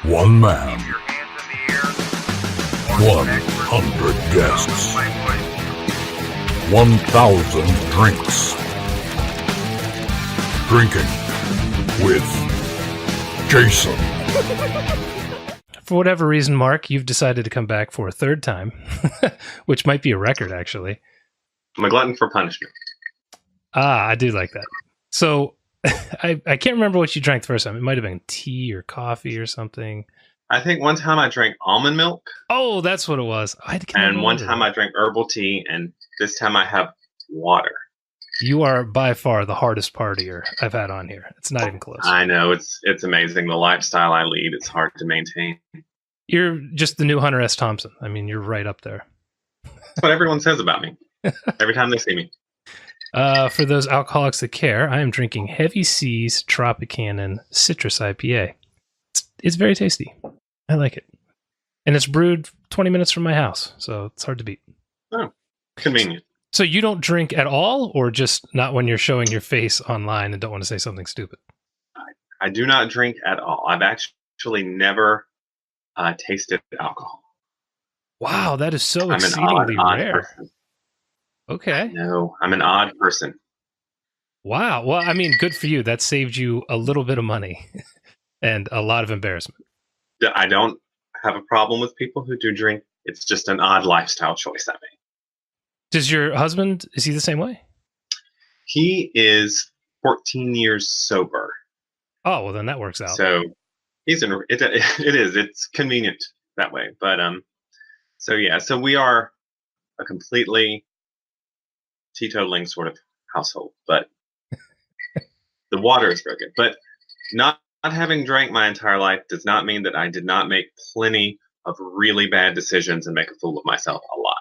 One man, 100 guests, 1,000 drinks. Drinking with Jason. For whatever reason, Mark, you've decided to come back for a third time, which might be a record, actually. I'm a glutton for punishment. I do like that. So I can't remember what you drank the first time. It might have been tea or coffee or something. I think one time I drank almond milk. Oh, that's what it was. And one time I drank herbal tea, and this time I have water. You are by far the hardest partier I've had on here. It's not even close. I know. It's amazing. The lifestyle I lead, it's hard to maintain. You're just the new Hunter S. Thompson. I mean, you're right up there. That's what everyone says about me every time they see me. For those alcoholics that care, I am drinking Heavy Seas Tropicana Citrus IPA. It's very tasty. I like it. And it's brewed 20 minutes from my house, so it's hard to beat. Oh, convenient. So you don't drink at all, or just not when you're showing your face online and don't want to say something stupid? I do not drink at all. I've actually never tasted alcohol. Wow, that is so I'm exceedingly an odd rare. person. Okay. No, I'm an odd person. Wow. Well, I mean, good for you. That saved you a little bit of money and a lot of embarrassment. I don't have a problem with people who do drink. It's just an odd lifestyle choice I made. Does your husband, is he the same way? He is 14 years sober. Oh, well, then that works out. So he's it's convenient that way. But so yeah, so we are a completely teetotaling sort of household, but the water is very good. But not having drank my entire life does not mean that I did not make plenty of really bad decisions and make a fool of myself a lot.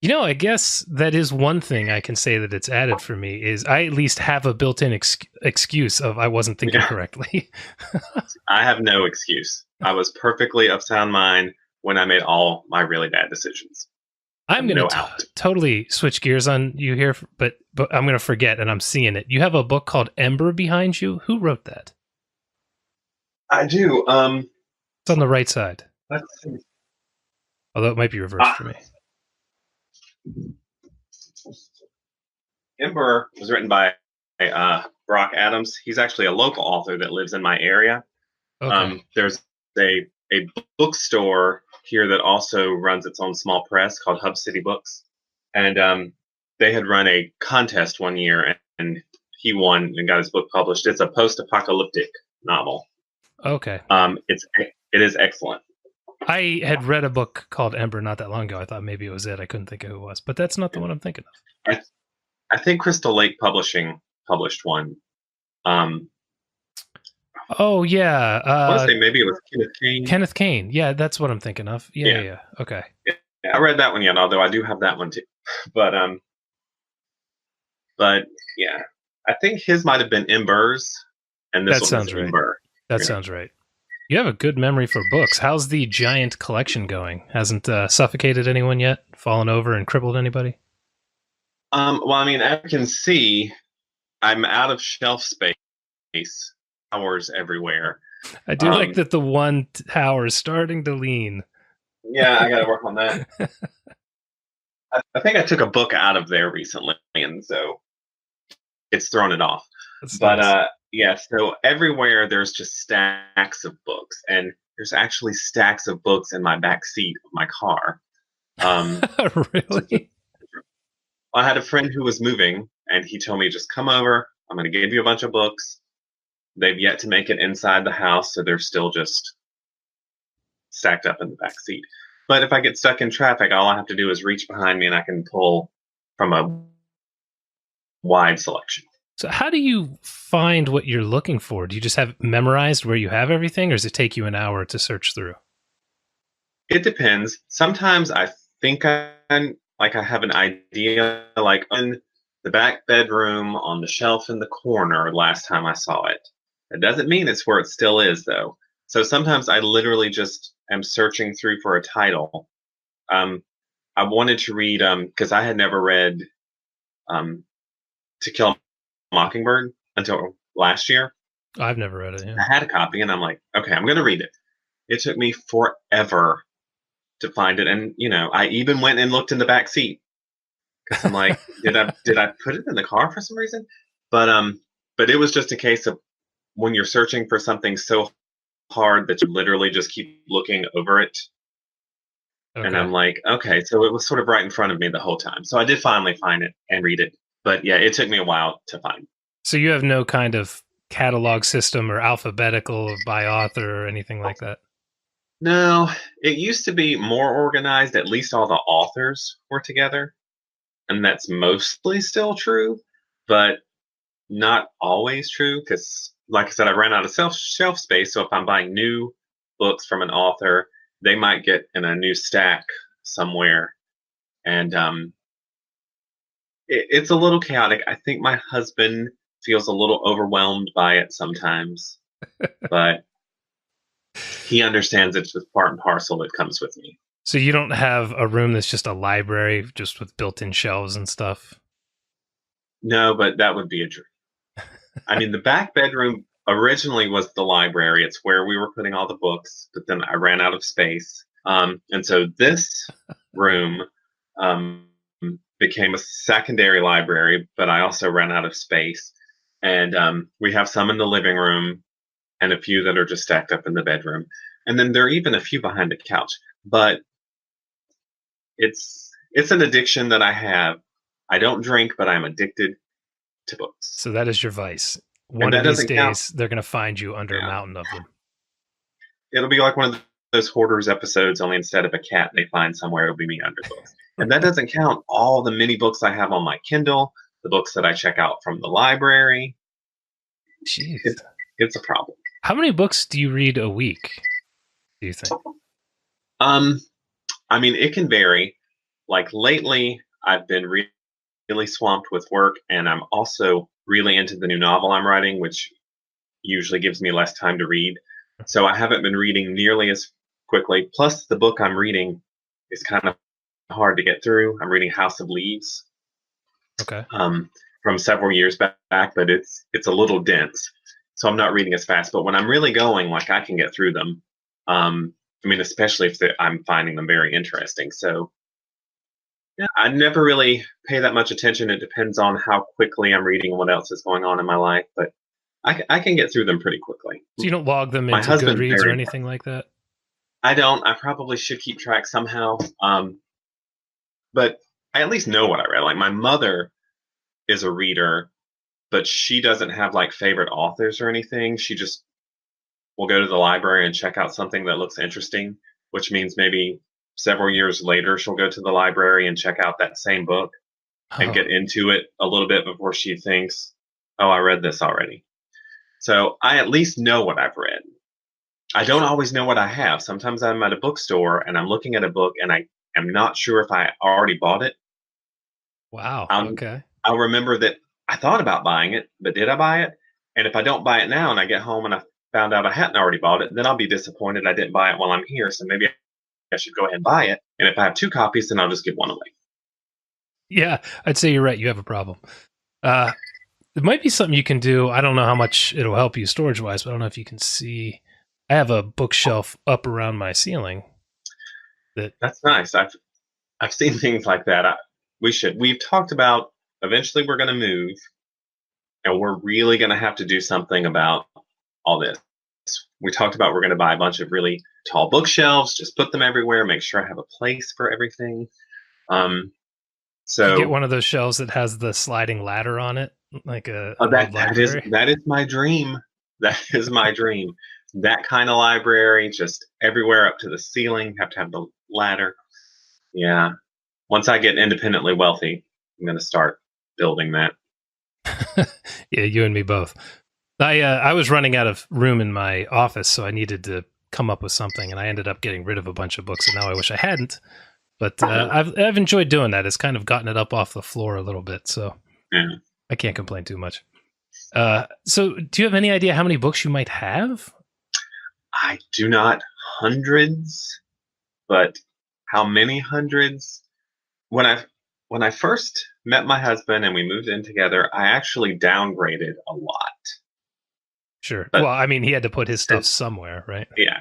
You know, I guess that is one thing I can say that it's added for me is I at least have a built-in excuse of I wasn't thinking correctly. I have no excuse. I was perfectly of sound mind when I made all my really bad decisions. I'm going to totally switch gears on you here, but I'm going to forget, and I'm seeing it. You have a book called Ember behind you. Who wrote that? I do. It's on the right side. Let's see. Although it might be reversed for me. Ember was written by Brock Adams. He's actually a local author that lives in my area. Okay. There's a bookstore here that also runs its own small press called Hub City Books. And they had run a contest one year, and he won and got his book published. It's a post-apocalyptic novel. Okay. It is excellent. I had read a book called Ember not that long ago. I thought maybe it was it. I couldn't think of who it was, but that's not the one I'm thinking of. I think Crystal Lake Publishing published one. Oh, yeah. I want to say maybe it was Kenneth Cain. Kenneth Cain. Yeah, that's what I'm thinking of. Yeah. Okay. Yeah, I read that one yet, although I do have that one too. But yeah, I think his might have been Embers, and this one sounds was right. Ember. That sounds right. You have a good memory for books. How's the giant collection going? Hasn't suffocated anyone yet? Fallen over and crippled anybody? Well, I mean, as you can see, I'm out of shelf space. Towers everywhere. I do like that the one tower is starting to lean. Yeah, I got to work on that. I think I took a book out of there recently, and so it's thrown it off. That's but nice. Yeah, so everywhere there's just stacks of books, and there's actually stacks of books in my back seat of my car. Really? I had a friend who was moving, and he told me, just come over. I'm going to give you a bunch of books. They've yet to make it inside the house, so they're still just stacked up in the back seat. But if I get stuck in traffic, all I have to do is reach behind me, and I can pull from a wide selection. So how do you find what you're looking for? Do you just have it memorized where you have everything, or does it take you an hour to search through? It depends. Sometimes I think I have an idea, like in the back bedroom on the shelf in the corner last time I saw it. It doesn't mean it's where it still is, though. So sometimes I literally just am searching through for a title. I wanted to read, because I had never read To Kill a Mockingbird until last year. I've never read it. Yeah. I had a copy, and I'm like, okay, I'm going to read it. it took me forever to find it. And, I even went and looked in the back seat because I'm like, did I put it in the car for some reason? But it was just a case of when you're searching for something so hard that you literally just keep looking over it. Okay. And I'm like, okay, so it was sort of right in front of me the whole time. So I did finally find it and read it. But yeah, it took me a while to find. So you have no kind of catalog system or alphabetical by author or anything like that? No, it used to be more organized. At least all the authors were together. And that's mostly still true, but not always true. Because, like I said, I ran out of shelf space. So if I'm buying new books from an author, they might get in a new stack somewhere. And it's a little chaotic. I think my husband feels a little overwhelmed by it sometimes, but he understands it's just part and parcel that comes with me. So you don't have a room that's just a library, just with built-in shelves and stuff? No, but that would be a dream. I mean, the back bedroom originally was the library. It's where we were putting all the books, but then I ran out of space. And so this room became a secondary library, but I also ran out of space. And we have some in the living room and a few that are just stacked up in the bedroom. And then there are even a few behind the couch. But it's an addiction that I have. I don't drink, but I'm addicted to books. So that is your vice. One of these days, they're going to find you under a mountain of them. It'll be like one of those Hoarders episodes, only instead of a cat they find somewhere, it'll be me under books. And that doesn't count all the many books I have on my Kindle, the books that I check out from the library. Jeez. It's a problem. How many books do you read a week, do you think? I mean, it can vary. Like lately, I've been really swamped with work, and I'm also really into the new novel I'm writing, which usually gives me less time to read. So I haven't been reading nearly as quickly. Plus, the book I'm reading is kind of hard to get through. I'm reading House of Leaves. Okay. From several years back, but it's a little dense. So I'm not reading as fast. But when I'm really going, like, I can get through them. I mean, especially if I'm finding them very interesting. So yeah, I never really pay that much attention. It depends on how quickly I'm reading and what else is going on in my life. But I can get through them pretty quickly. So you don't log them into Goodreads or anything like that? I don't. I probably should keep track somehow. But I at least know what I read. Like, my mother is a reader, but she doesn't have like favorite authors or anything. She just will go to the library and check out something that looks interesting, which means maybe several years later she'll go to the library and check out that same book and get into it a little bit before she thinks, oh, I read this already. So I at least know what I've read. I don't always know what I have. Sometimes I'm at a bookstore and I'm looking at a book and I am not sure if I already bought it. Wow. Okay. I'll remember that I thought about buying it, but did I buy it? And if I don't buy it now and I get home and I found out I hadn't already bought it, then I'll be disappointed I didn't buy it while I'm here. So maybe I should go ahead and buy it. And if I have 2 copies, then I'll just give one away. Yeah, I'd say you're right. You have a problem. It might be something you can do. I don't know how much it'll help you storage-wise, but I don't know if you can see. I have a bookshelf up around my ceiling. That's nice. I've seen things like that. We've talked about eventually we're going to move, and we're really going to have to do something about all this. We talked about we're going to buy a bunch of really tall bookshelves, just put them everywhere, make sure I have a place for everything. So you get one of those shelves that has the sliding ladder on it, like that is my dream. That is my dream. That kind of library, just everywhere up to the ceiling, have to have the ladder. Yeah. Once I get independently wealthy, I'm going to start building that. Yeah, you and me both. I was running out of room in my office, so I needed to come up with something, and I ended up getting rid of a bunch of books, and now I wish I hadn't. But I've enjoyed doing that. It's kind of gotten it up off the floor a little bit, so yeah. I can't complain too much. So do you have any idea how many books you might have? I do not. Hundreds, but how many hundreds? When I first met my husband and we moved in together, I actually downgraded a lot. Sure. But, well, I mean, he had to put his stuff somewhere, right? Yeah.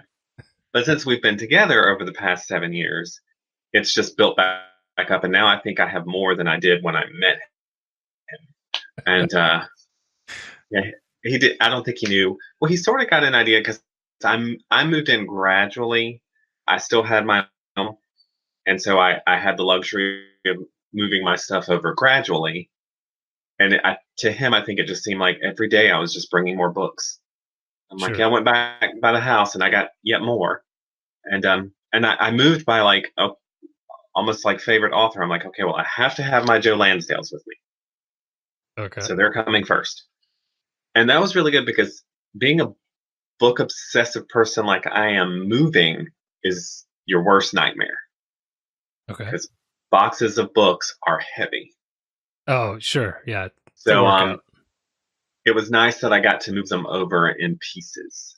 But since we've been together over the past 7 years, it's just built back up. And now I think I have more than I did when I met him. And yeah, he did. I don't think he knew. Well, he sort of got an idea because I moved in gradually. I still had my home, and so I had the luxury of moving my stuff over gradually. And to him, I think it just seemed like every day I was just bringing more books. I'm like, Sure. yeah, I went back by the house and I got yet more. And I moved by like almost like favorite author. I'm like, okay, well, I have to have my Joe Lansdales with me, Okay. so they're coming first. And that was really good because being a book obsessive person like I am, moving is your worst nightmare Okay. because boxes of books are heavy. Oh, sure. Yeah. It's a So workout. it was nice that I got to move them over in pieces.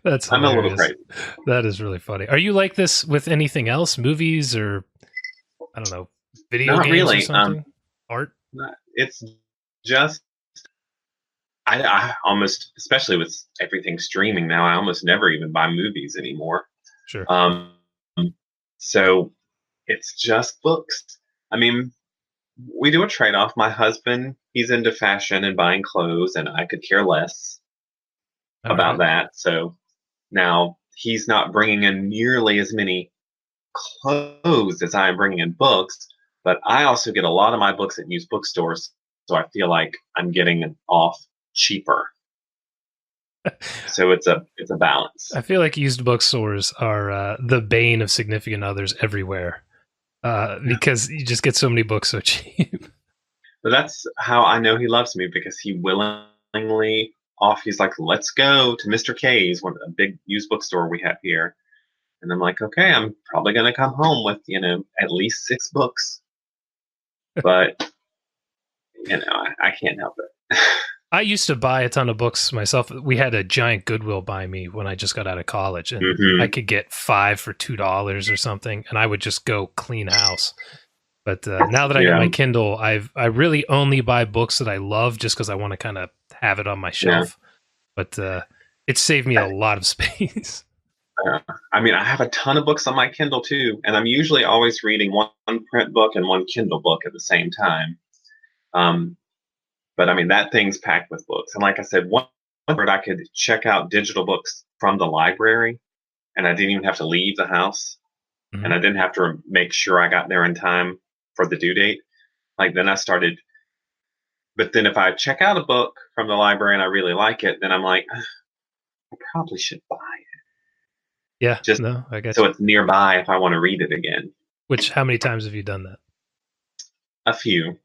That's I'm a little hilarious. crazy. That is really funny. Are you like this with anything else? Movies or, I don't know, video Not games or really. something? Art? It's just I almost, especially with everything streaming now, I almost never even buy movies anymore. Sure. So it's just books. I mean, we do a trade off. My husband, he's into fashion and buying clothes, and I could care less All about right. that. So now he's not bringing in nearly as many clothes as I am bringing in books, but I also get a lot of my books at used bookstores, so I feel like I'm getting it off cheaper. So it's a balance. I feel like used bookstores are the bane of significant others everywhere because you just get so many books so cheap. But that's how I know he loves me because he willingly he's like, let's go to Mr. K's, a big used bookstore we have here. And I'm like, okay, I'm probably going to come home with, at least 6 books. But, I can't help it. I used to buy a ton of books myself. We had a giant Goodwill by me when I just got out of college, and I could get 5 for $2 or something, and I would just go clean house. But now that I got my Kindle, I really only buy books that I love just because I want to kind of have it on my shelf. But it saved me a lot of space. I mean, I have a ton of books on my Kindle too, and I'm usually always reading one print book and one Kindle book at the same time. But I mean, that thing's packed with books. And like I said, one word I could check out digital books from the library, and I didn't even have to leave the house, and I didn't have to make sure I got there in time for the due date. Like then I started. But then if I check out a book from the library and I really like it, then I'm like, I probably should buy it. Yeah, Just no, I guess so it's nearby if I want to read it again. How many times have you done that? A few.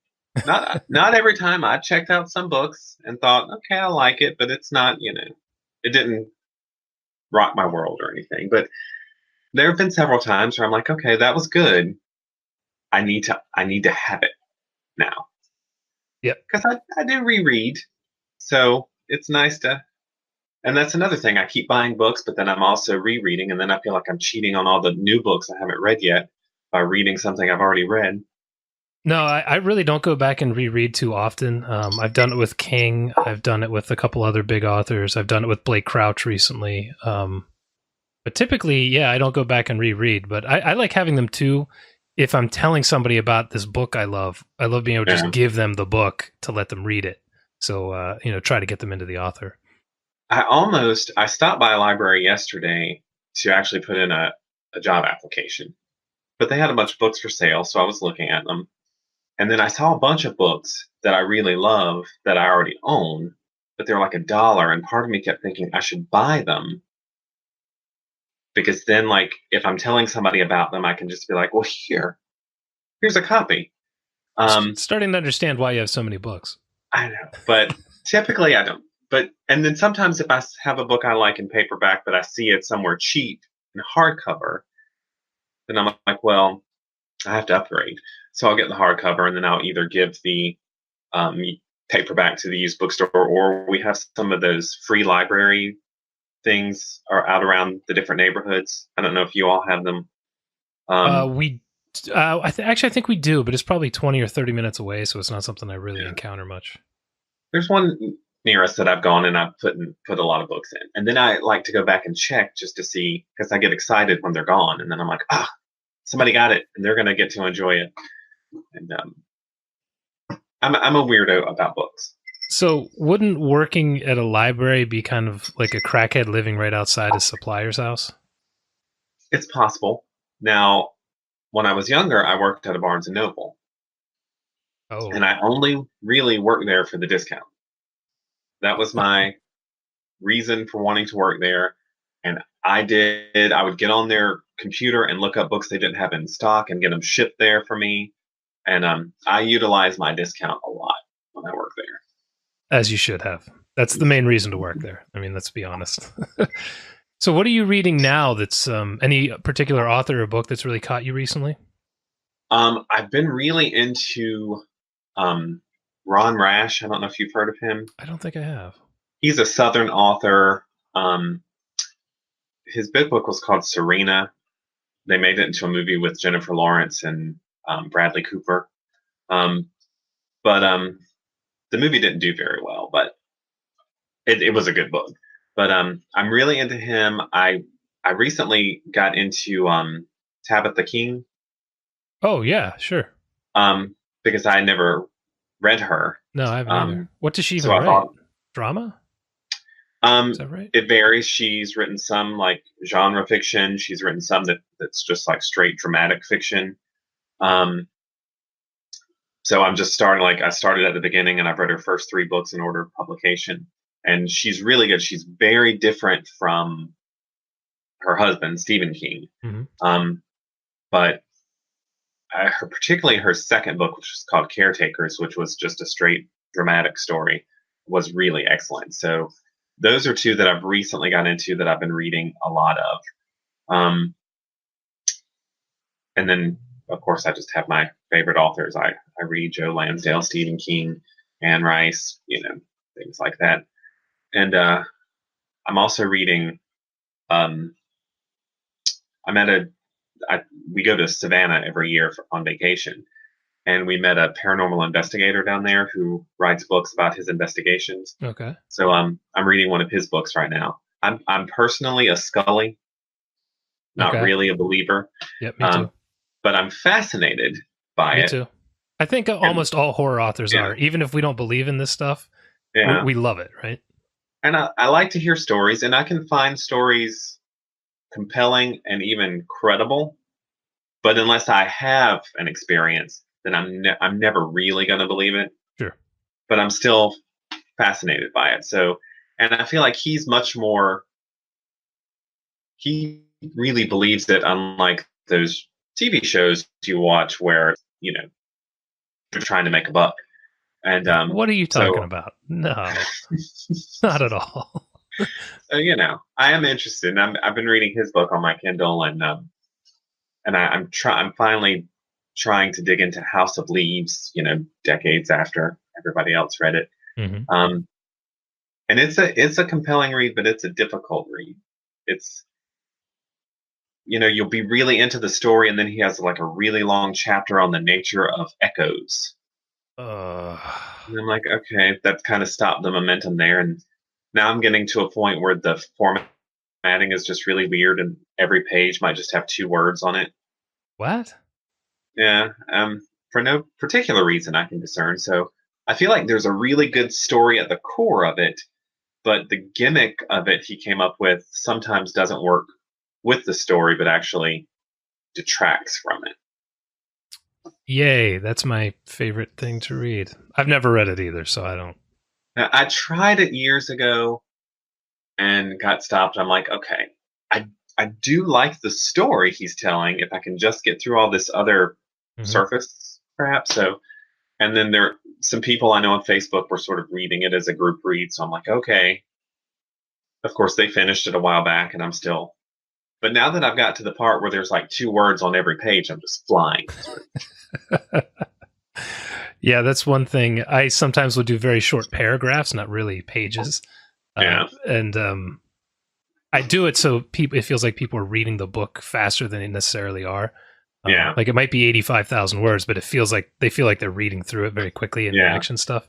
Not every time. I checked out some books and thought, okay, I like it, but it's not, it didn't rock my world or anything. But there have been several times where I'm like, okay, that was good. I need to have it now. Yeah. Because I do reread. So it's nice to. And that's another thing. I keep buying books, but then I'm also rereading, and then I feel like I'm cheating on all the new books I haven't read yet by reading something I've already read. No, I really don't go back and reread too often. I've done it with King. I've done it with a couple other big authors. I've done it with Blake Crouch recently. But typically, yeah, I don't go back and reread. But I like having them too. If I'm telling somebody about this book I love being able to just give them the book to let them read it. So, try to get them into the author. I stopped by a library yesterday to actually put in a job application, but they had a bunch of books for sale, so I was looking at them. And then I saw a bunch of books that I really love that I already own, but they're like $1. And part of me kept thinking I should buy them because then, like, if I'm telling somebody about them, I can just be like, well, here's a copy. Starting to understand why you have so many books. I know, but typically I don't. And then sometimes if I have a book I like in paperback, but I see it somewhere cheap in hardcover, then I'm like, well, I have to upgrade. So I'll get the hardcover, and then I'll either give the paperback to the used bookstore, or we have some of those free library things are out around the different neighborhoods. I don't know if you all have them. I think we do, but it's probably 20 or 30 minutes away, so it's not something I really encounter much. There's one near us that I've gone and I've put a lot of books in. And then I like to go back and check just to see, because I get excited when they're gone. And then I'm like, somebody got it and they're going to get to enjoy it. And I'm a weirdo about books. So wouldn't working at a library be kind of like a crackhead living right outside a supplier's house? It's possible. Now, when I was younger, I worked at a Barnes & Noble. Oh. And I only really worked there for the discount. That was my reason for wanting to work there. And I would get on their computer and look up books they didn't have in stock and get them shipped there for me. And I utilized my discount a lot when I worked there. As you should have. That's the main reason to work there. I mean, let's be honest. So what are you reading now that's any particular author or book that's really caught you recently? I've been really into Ron Rash. I don't know if you've heard of him. I don't think I have. He's a Southern author. His big book was called Serena. They made it into a movie with Jennifer Lawrence and Bradley Cooper. But the movie didn't do very well, but it was a good book. But I'm really into him. I recently got into Tabitha King. Oh, yeah, sure. Because I never read her. No, I haven't either. What does she even so write? Drama? Is that right? It varies. She's written some like genre fiction. She's written some that's just like straight dramatic fiction. So I'm just starting, I started at the beginning and I've read her first 3 books in order of publication. And she's really good. She's very different from her husband, Stephen King. Mm-hmm. But particularly her second book, which is called Caretakers, which was just a straight dramatic story, was really excellent. So those are 2 that I've recently got into that I've been reading a lot of. And then, of course, I just have my favorite authors. I read Joe Lansdale, Stephen King, Anne Rice, things like that. And I'm also reading. We go to Savannah every year on vacation, and we met a paranormal investigator down there who writes books about his investigations. Okay. So I'm reading one of his books right now. I'm personally a Scully, not really a believer. Yep, me too. But I'm fascinated by it. Me too. I think almost all horror authors are, even if we don't believe in this stuff. Yeah. We love it, right? And I like to hear stories, and I can find stories compelling and even credible. But unless I have an experience, then I'm never really going to believe it. Sure. But I'm still fascinated by it. So, and I feel like he's much more. He really believes it, unlike those TV shows you watch where they're trying to make a buck. And what are you talking about? No, not at all. So, I am interested. And I've been reading his book on my Kindle, and I'm finally trying to dig into House of Leaves, decades after everybody else read it. Mm-hmm. And it's a compelling read, but it's a difficult read. It's you'll be really into the story, and then he has like a really long chapter on the nature of echoes. And I'm like, okay, that kind of stopped the momentum there. And now I'm getting to a point where the formatting is just really weird, and every page might just have 2 words on it. What? Yeah, for no particular reason I can discern. So I feel like there's a really good story at the core of it, but the gimmick of it he came up with sometimes doesn't work with the story, but actually detracts from it. Yay, that's my favorite thing to read. I've never read it either, so I don't. Now, I tried it years ago and got stopped. I'm like, okay, I do like the story he's telling if I can just get through all this other surface, perhaps. So, and then some people I know on Facebook were sort of reading it as a group read. So I'm like, okay. Of course, they finished it a while back, and I'm still. But now that I've got to the part where there's like 2 words on every page, I'm just flying. Yeah, that's one thing. I sometimes will do very short paragraphs, not really pages. Yeah. And I do it so it feels like people are reading the book faster than they necessarily are. Yeah. Like it might be 85,000 words, but it feels like they feel like they're reading through it very quickly in the action stuff.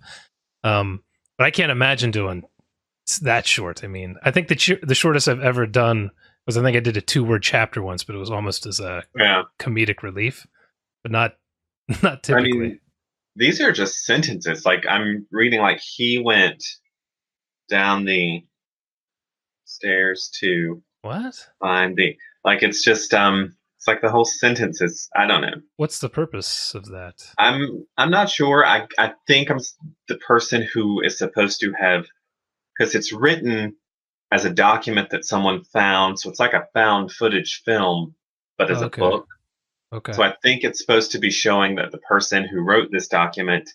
But I can't imagine doing that short. I mean, I think the shortest I've ever done was I think I did a 2-word chapter once, but it was almost as a comedic relief, but not typically. I mean, these are just sentences. Like I'm reading, like he went down the stairs to what? find the, like it's just it's like the whole sentence is, I don't know. What's the purpose of that? I'm not sure. I think I'm the person who is supposed to have, because it's written as a document that someone found, so it's like a found footage film, but as a book. Okay. So I think it's supposed to be showing that the person who wrote this document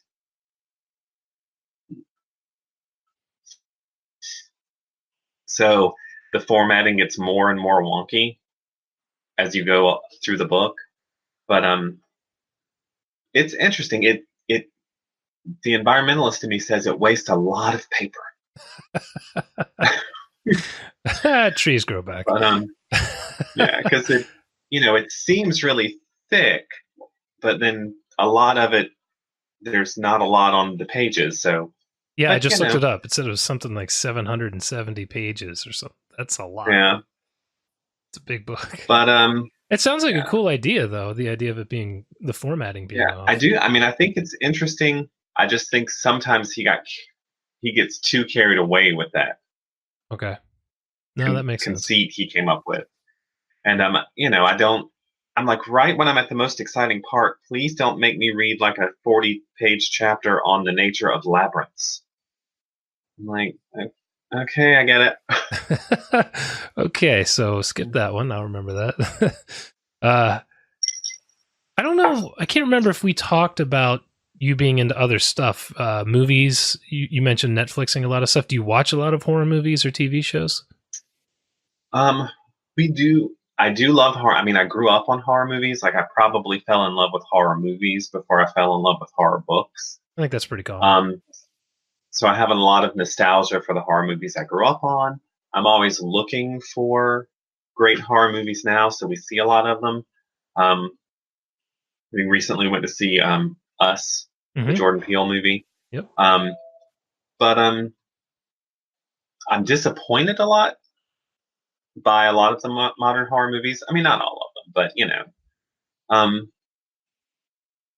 so the formatting gets more and more wonky as you go through the book. But it's interesting. It the environmentalist in me says it wastes a lot of paper. Trees grow back. But yeah, because it seems really thick, but then a lot of it, there's not a lot on the pages. So yeah, I just looked it up. It said it was something like 770 pages or something. That's a lot. Yeah, it's a big book. But it sounds like a cool idea, though. The idea of it being the formatting being off. I do. I mean, I think it's interesting. I just think sometimes he gets too carried away with that. Okay. No, that makes conceit sense. He came up with, and I don't. I'm like, right when I'm at the most exciting part, please don't make me read like a 40-page chapter on the nature of labyrinths. I'm like, okay, I get it. Okay, so skip that one. I'll remember that. I don't know. I can't remember if we talked about you being into other stuff. Movies. You mentioned Netflixing a lot of stuff. Do you watch a lot of horror movies or TV shows? We do. I do love horror. I mean, I grew up on horror movies. Like, I probably fell in love with horror movies before I fell in love with horror books. I think that's pretty common. So I have a lot of nostalgia for the horror movies I grew up on. I'm always looking for great horror movies now, so we see a lot of them. We recently went to see Us, the Jordan Peele movie. Yep. But I'm disappointed a lot by a lot of the modern horror movies. I mean, not all of them, but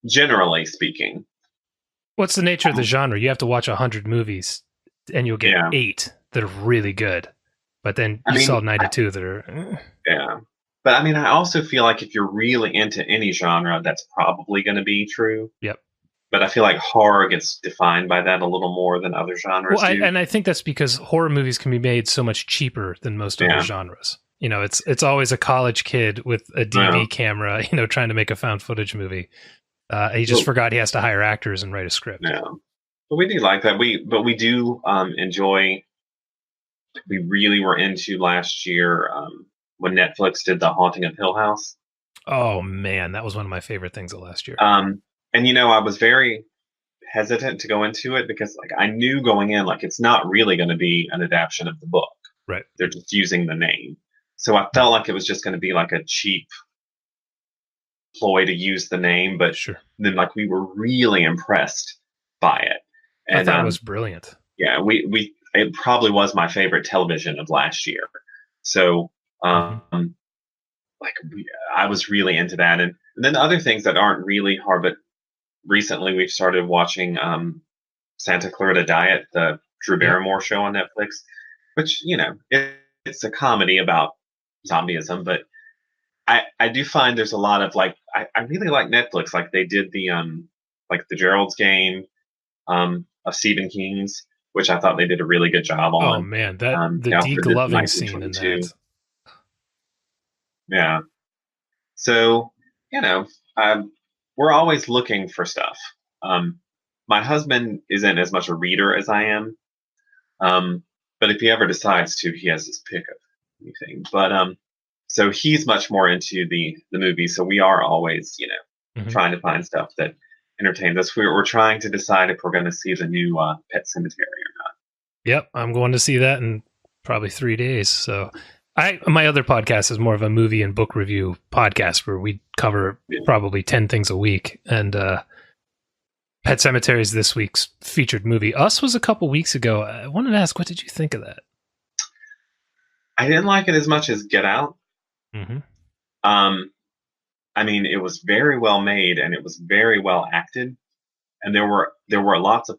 generally speaking. What's the nature of the genre? You have to watch 100 movies, and you'll get 8 that are really good. But then you saw 92 that are. Yeah. But I mean, I also feel like if you're really into any genre, that's probably going to be true. Yep. But I feel like horror gets defined by that a little more than other genres do. And I think that's because horror movies can be made so much cheaper than most other genres. It's always a college kid with a DV camera, trying to make a found footage movie. He just forgot he has to hire actors and write a script. Yeah. But we do like that. But we do enjoy. We really were into last year when Netflix did The Haunting of Hill House. Oh man, that was one of my favorite things of last year. And I was very hesitant to go into it because I knew going in it's not really going to be an adaptation of the book. Right. They're just using the name. So I felt like it was just going to be a cheap ploy to use the name, but then we were really impressed by it. And I thought it was brilliant. Yeah, it probably was my favorite television of last year. So I was really into that. And then other things that aren't really hard, but recently we've started watching Santa Clarita Diet, the Drew Barrymore show on Netflix, which, it's a comedy about zombieism, but I do find there's a lot of I really like Netflix. They did the the Gerald's Game of Stephen King's, which I thought they did a really good job on. Oh man, the degloving scene in that. Yeah. So, we're always looking for stuff. My husband isn't as much a reader as I am. But if he ever decides to, he has his pick of anything. But so he's much more into the movie. So we are always, trying to find stuff that entertains us. We're trying to decide if we're going to see the new Pet Cemetery or not. Yep, I'm going to see that in probably 3 days. So my other podcast is more of a movie and book review podcast where we cover probably 10 things a week. And Pet Cemetery is this week's featured movie. Us was a couple weeks ago. I wanted to ask, what did you think of that? I didn't like it as much as Get Out. Mm-hmm. I mean, it was very well made and it was very well acted, and there were lots of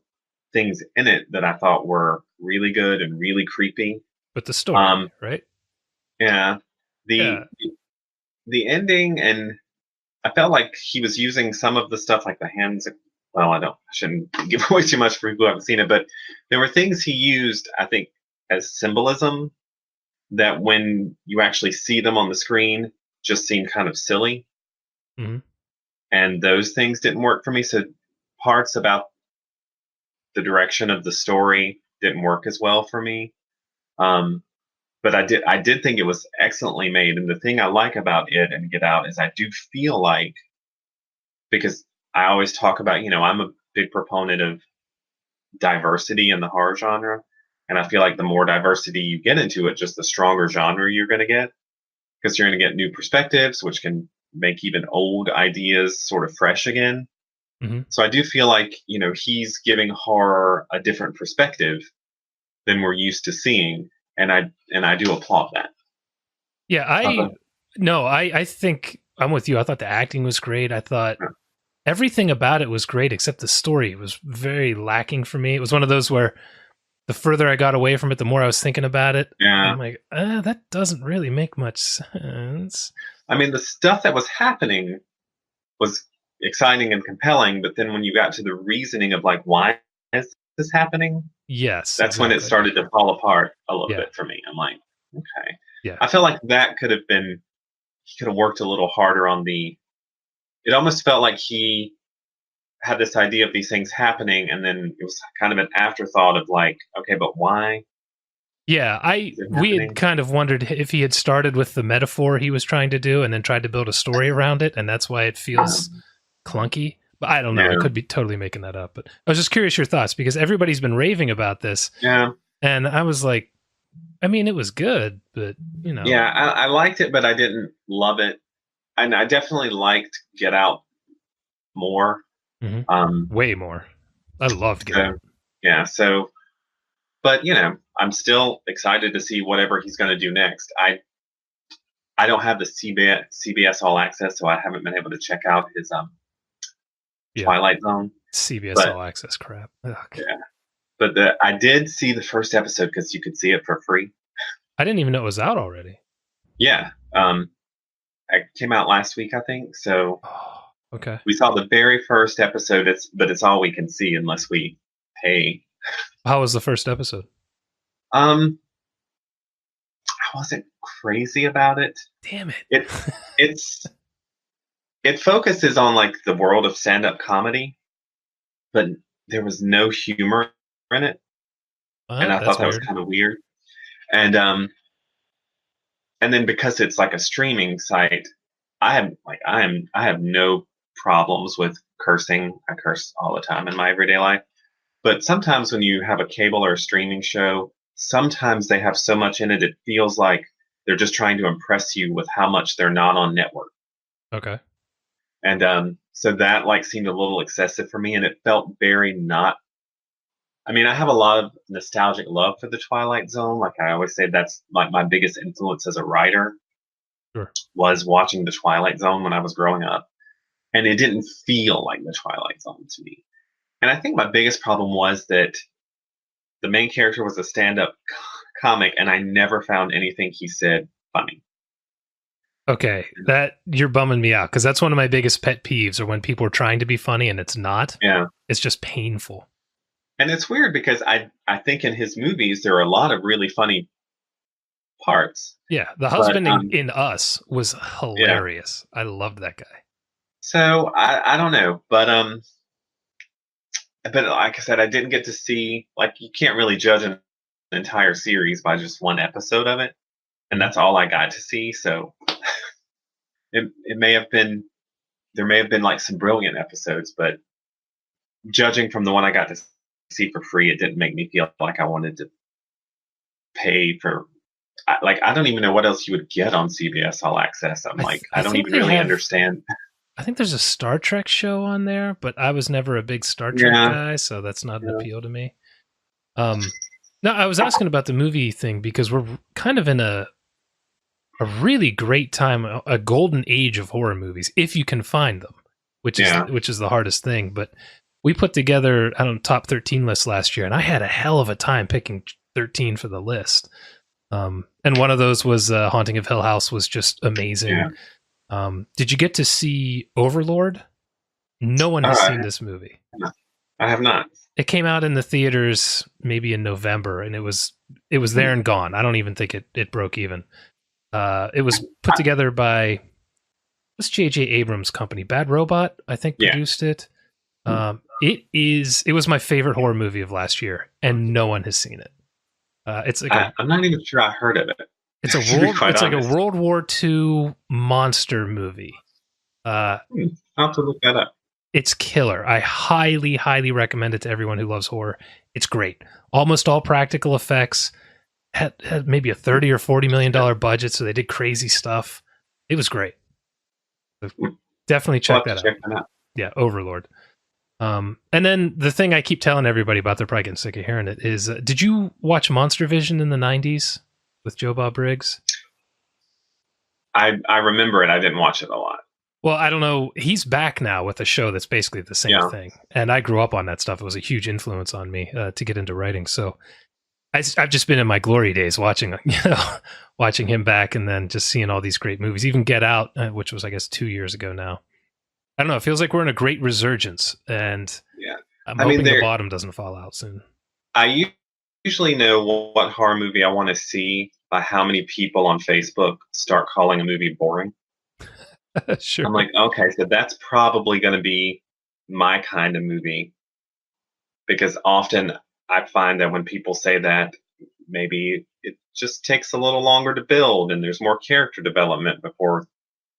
things in it that I thought were really good and really creepy. But the story, right? Yeah, the Yeah. the ending, and I felt like he was using some of the stuff like the hands. Well, I shouldn't give away too much for people who haven't seen it, but there were things he used, I think, as symbolism that when you actually see them on the screen just seem kind of silly. Mm-hmm. And those things didn't work for me. So parts about the direction of the story didn't work as well for me. But I did think it was excellently made. And the thing I like about it and Get Out is I do feel like, because I always talk about, I'm a big proponent of diversity in the horror genre. And I feel like the more diversity you get into it, just the stronger genre you're going to get, because you're going to get new perspectives, which can make even old ideas sort of fresh again. Mm-hmm. So I do feel like, he's giving horror a different perspective than we're used to seeing. And I do applaud that. Yeah, I think I'm with you. I thought the acting was great. I thought everything about it was great, except the story was very lacking for me. It was one of those where the further I got away from it, the more I was thinking about it. Yeah. I'm like, that doesn't really make much sense. I mean, the stuff that was happening was exciting and compelling, but then when you got to the reasoning of like, why is this happening? Yes. That's when it started to fall apart a little Yeah. bit for me. I'm like, okay. Yeah. I feel like that he could have worked a little harder on it almost felt like he had this idea of these things happening, and then it was kind of an afterthought of like, okay, but why? Yeah, we had kind of wondered if he had started with the metaphor he was trying to do and then tried to build a story around it, and that's why it feels clunky. But I don't know. I could be totally making that up. But I was just curious your thoughts, because everybody's been raving about this. Yeah. And I was like, I mean, it was good, but Yeah, I liked it, but I didn't love it. And I definitely liked Get Out more. Mm-hmm. Way more. I loved Get Out. Yeah, so, but I'm still excited to see whatever he's going to do next. I don't have the CBS All Access, so I haven't been able to check out his Twilight Zone. CBS All Access crap. Ugh. Yeah, but I did see the first episode because you could see it for free. I didn't even know it was out already. Yeah, it came out last week, I think. So, okay. We saw the very first episode. But it's all we can see unless we pay. How was the first episode? I wasn't crazy about it. Damn it! It focuses on like the world of stand-up comedy, but there was no humor in it, and I thought that was kind of weird. And then because it's like a streaming site, I have no problems with cursing. I curse all the time in my everyday life, but sometimes when you have a cable or a streaming show, sometimes they have so much in it, it feels like they're just trying to impress you with how much they're not on network. Okay. And so that like seemed a little excessive for me, and it felt very not. I mean, I have a lot of nostalgic love for the Twilight Zone. Like I always say, that's like my biggest influence as a writer. Sure. Was watching the Twilight Zone when I was growing up, and it didn't feel like the Twilight Zone to me. And I think my biggest problem was that the main character was a stand-up comic, and I never found anything he said funny. Okay, that you're bumming me out, because that's one of my biggest pet peeves, or when people are trying to be funny and it's not. Yeah, it's just painful. And it's weird because I think in his movies there are a lot of really funny parts. Yeah, the husband in Us was hilarious. Yeah. I loved that guy. So I don't know, but like I said, I didn't get to see, like, you can't really judge an entire series by just one episode of it, and that's all I got to see. So it may have been, there may have been like some brilliant episodes, but judging from the one I got to see for free, it didn't make me feel like I wanted to pay for. I don't even know what else you would get on CBS All Access. I don't even really understand. I think there's a Star Trek show on there, but I was never a big Star Trek Yeah. guy, so that's not an appeal to me. No, I was asking about the movie thing because we're kind of in a really great time, a golden age of horror movies, if you can find them, which is the hardest thing. But we put together, I don't know, top 13 lists last year, and I had a hell of a time picking 13 for the list. And one of those was Haunting of Hill House was just amazing. Yeah. Did you get to see Overlord? No one has seen this movie. I have not. It came out in the theaters maybe in November, and it was there and gone. I don't even think it broke even. It was put together by what's J.J. Abrams' company, Bad Robot, I think, produced it. It was my favorite horror movie of last year, and no one has seen it. It's like I'm not even sure I heard of it. It's like a World War II monster movie. I'll have to look that up. It's killer. I highly, highly recommend it to everyone who loves horror. It's great. Almost all practical effects. Had maybe a $30 or $40 million budget, so they did crazy stuff. It was great. So definitely check that out. Yeah, Overlord. And then the thing I keep telling everybody about, they're probably getting sick of hearing it, is did you watch Monster Vision in the 90s with Joe Bob Briggs? I remember it. I didn't watch it a lot. Well, I don't know. He's back now with a show that's basically the same thing. And I grew up on that stuff. It was a huge influence on me to get into writing. So I've just been in my glory days watching him back, and then just seeing all these great movies. Even Get Out, which was, I guess, 2 years ago now. I don't know. It feels like we're in a great resurgence, and I'm hoping the bottom doesn't fall out soon. I usually know what horror movie I want to see by how many people on Facebook start calling a movie boring. Sure. I'm like, okay, so that's probably going to be my kind of movie, because often I find that when people say that, maybe it just takes a little longer to build, and there's more character development before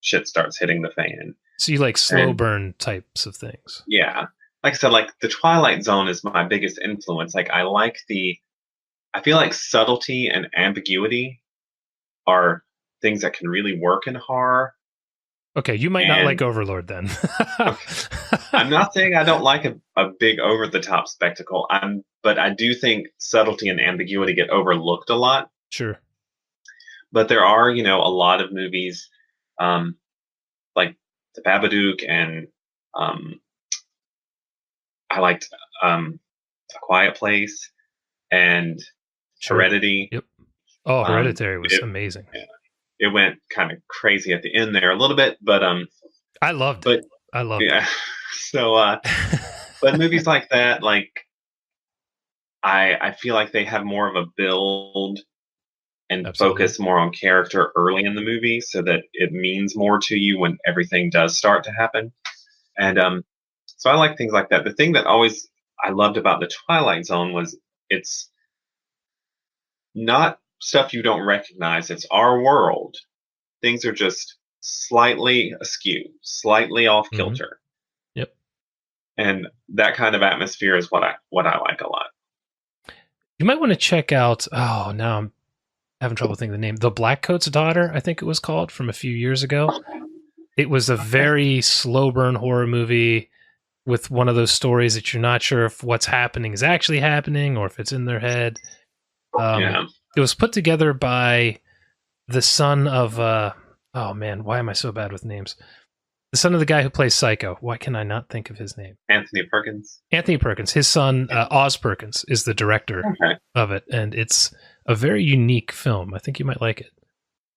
shit starts hitting the fan. So you like slow burn types of things? Yeah. Like I said, like the Twilight Zone is my biggest influence. Like I feel like subtlety and ambiguity are things that can really work in horror. Okay, you might not like Overlord then. I'm not saying I don't like a big over-the-top spectacle. But I do think subtlety and ambiguity get overlooked a lot. Sure. But there are, a lot of movies like The Babadook, and I liked A Quiet Place and Heredity. Yep. Oh, Hereditary was amazing. Yeah. It went kind of crazy at the end there a little bit, but I loved it. I loved it. So, but movies like that, like I feel like they have more of a build and focus more on character early in the movie, so that it means more to you when everything does start to happen. And so I like things like that. The thing that I loved about the Twilight Zone was it's not stuff you don't recognize. It's our world. Things are just slightly askew, slightly off kilter. Yep. And that kind of atmosphere is what I like a lot. You might want to check out, now I'm having trouble thinking of the name, The Blackcoat's Daughter, I think it was called, from a few years ago. It was a very slow burn horror movie with one of those stories that you're not sure if what's happening is actually happening or if it's in their head. It was put together by the son of, oh man, why am I so bad with names? The son of the guy who plays Psycho. Why can I not think of his name? Anthony Perkins. Anthony Perkins. His son, Oz Perkins, is the director of it, and it's a very unique film. I think you might like it.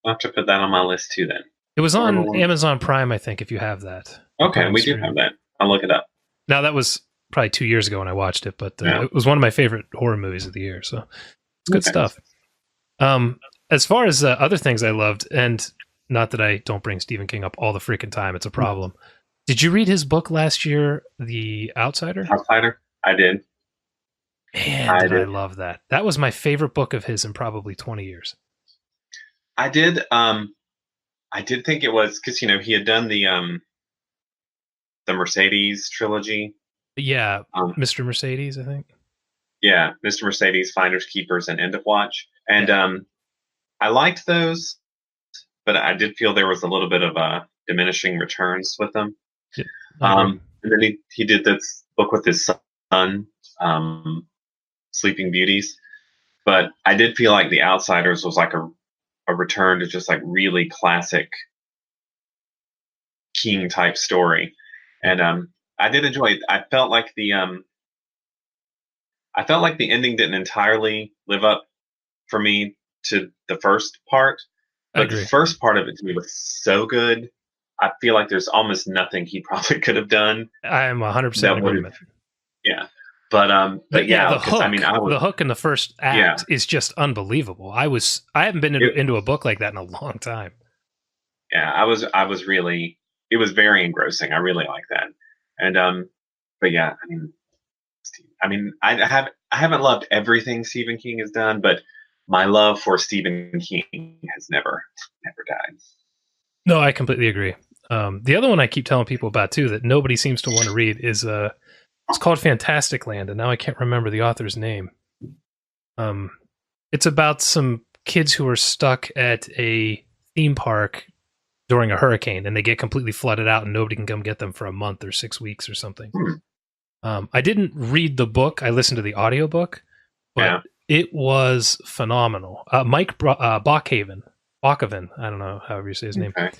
I'll have to put that on my list too then. It was on Amazon Prime, I think, if you have that. Okay, we do have that. I'll look it up. Now, that was probably 2 years ago when I watched it, but it was one of my favorite horror movies of the year, so it's good stuff. As far as other things I loved, and not that I don't bring Stephen King up all the freaking time, it's a problem. Did you read his book last year, The Outsider? Outsider? I did. Man, I love that. That was my favorite book of his in probably 20 years. I did. I did think it was because he had done the Mercedes trilogy. Yeah, Mr. Mercedes, I think. Yeah, Mr. Mercedes, Finders Keepers, and End of Watch, and I liked those, but I did feel there was a little bit of diminishing returns with them. Yep, I agree. And then he did this book with his son, Sleeping Beauties. But I did feel like The Outsiders was like a return to just like really classic King type story, and I did enjoy it. I felt like the ending didn't entirely live up for me to the first part, I but the agree. first part of it to me was so good. I feel like there's almost nothing he probably could have done I am 100% in that would have, agreement. yeah. But Yeah, yeah, the because I hook, mean, I was, the hook in the first yeah, act is just unbelievable. I haven't been it, into a book like that in a long time. yeah, I was really, it was very engrossing. I really like that, and but yeah, I mean, I haven't loved everything Stephen King has done, but my love for Stephen King has never died. No, I completely agree. The other one I keep telling people about too that nobody seems to want to read is it's called Fantastic Land, and now I can't remember the author's name. It's about some kids who are stuck at a theme park during a hurricane, and they get completely flooded out, and nobody can come get them for a month or 6 weeks or something. I didn't read the book; I listened to the audiobook, but Yeah. it was phenomenal. Mike Bachhaven, I don't know however you say his name. Okay.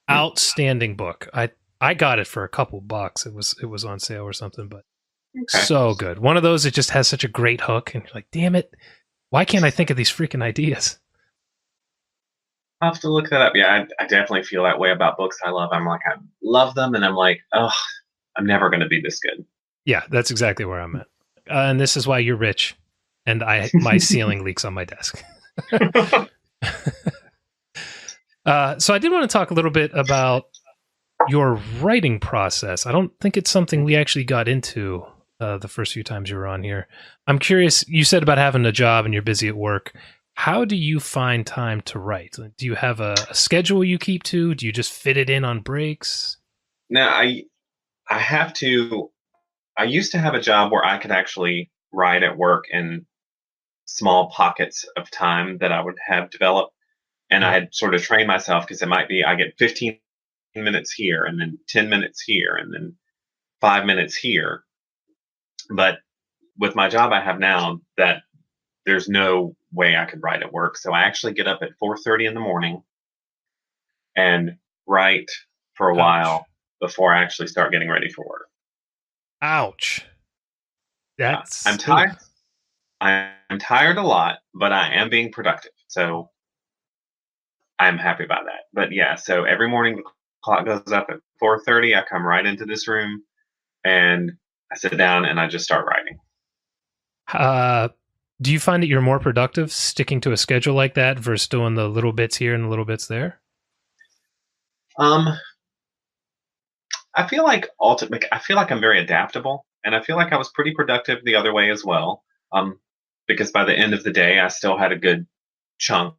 Outstanding book. I got it for a couple bucks. It was on sale or something, but Okay. so good. One of those that just has such a great hook, and you're like, damn it, why can't I think of these freaking ideas? I'll have to look that up. Yeah, I definitely feel that way about books I love. I'm like, I love them, and I'm like, oh, I'm never going to be this good. Yeah, that's exactly where I'm at. And this is why you're rich, and my ceiling leaks on my desk. So I did want to talk a little bit about your writing process. I don't think it's something we actually got into the first few times you were on here. I'm curious, you said about having a job and you're busy at work. How do you find time to write? Do you have a schedule you keep to? Do you just fit it in on breaks? Now, I have to. I used to have a job where I could actually write at work in small pockets of time that I would have developed, and I had sort of trained myself because it might be I get 15 minutes here, and then 10 minutes here, and then 5 minutes here. But with my job I have now, that there's no way I could write at work, so I actually get up at 4:30 in the morning and write for a Ouch. while before I actually start getting ready for work. Ouch. That's I'm tired. I'm tired a lot, but I am being productive. So I'm happy about that. But yeah, so every morning the clock goes up at 4:30. I come right into this room and I sit down and I just start writing. Do you find that you're more productive sticking to a schedule like that versus doing the little bits here and the little bits there? I feel like I feel like I'm very adaptable, and I feel like I was pretty productive the other way as well. Because by the end of the day, I still had a good chunk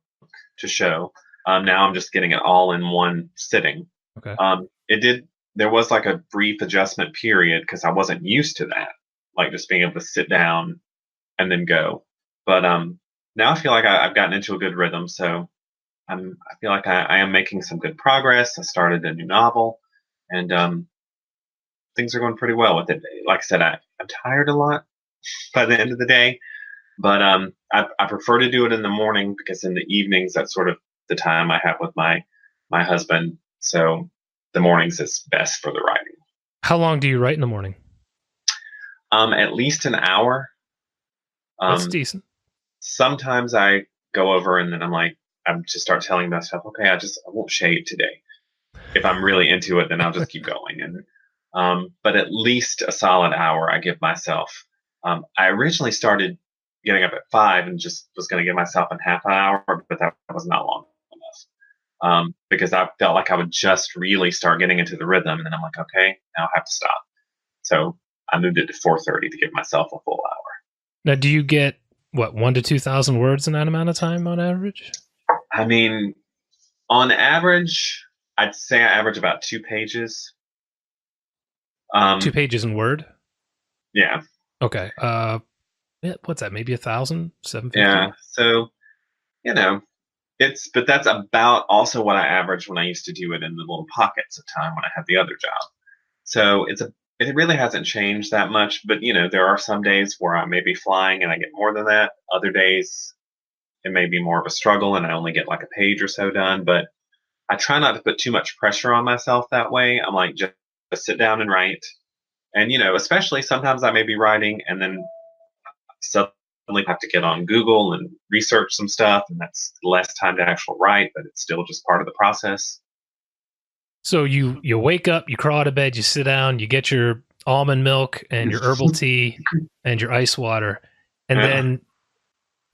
to show. Now I'm just getting it all in one sitting. Okay. There was like a brief adjustment period because I wasn't used to that, like just being able to sit down and then go. But now I feel like I've gotten into a good rhythm. So I feel like I am making some good progress. I started a new novel, and things are going pretty well with it. Like I said, I'm tired a lot by the end of the day, but I prefer to do it in the morning because in the evenings that's sort of the time I have with my husband. So the mornings is best for the writing. How long do you write in the morning? At least an hour. That's decent. Sometimes I go over and then I just start telling myself, okay, I won't shave today. If I'm really into it, then I'll just keep going. And but at least a solid hour I give myself. I originally started getting up at 5 and just was going to give myself a half an hour, but that was not long enough because I felt like I would just really start getting into the rhythm, and then I'm like, okay, now I have to stop. So I moved it to 4:30 to give myself a full hour. Now, do you get what 1,000 to 2,000 words in that amount of time on average? I mean, on average, I'd say I average about 2 pages. 2 pages in Word? Yeah. Okay. What's that? Maybe 1,000? 750? Yeah. So, but that's about also what I averaged when I used to do it in the little pockets of time when I had the other job. So it really hasn't changed that much. But there are some days where I may be flying and I get more than that. Other days it may be more of a struggle and I only get like a page or so done. But I try not to put too much pressure on myself that way. I'm like, just sit down and write. And especially sometimes I may be writing and then suddenly have to get on Google and research some stuff, and that's less time to actually write, but it's still just part of the process. So you wake up, you crawl out of bed, you sit down, you get your almond milk and your herbal tea and your ice water, and then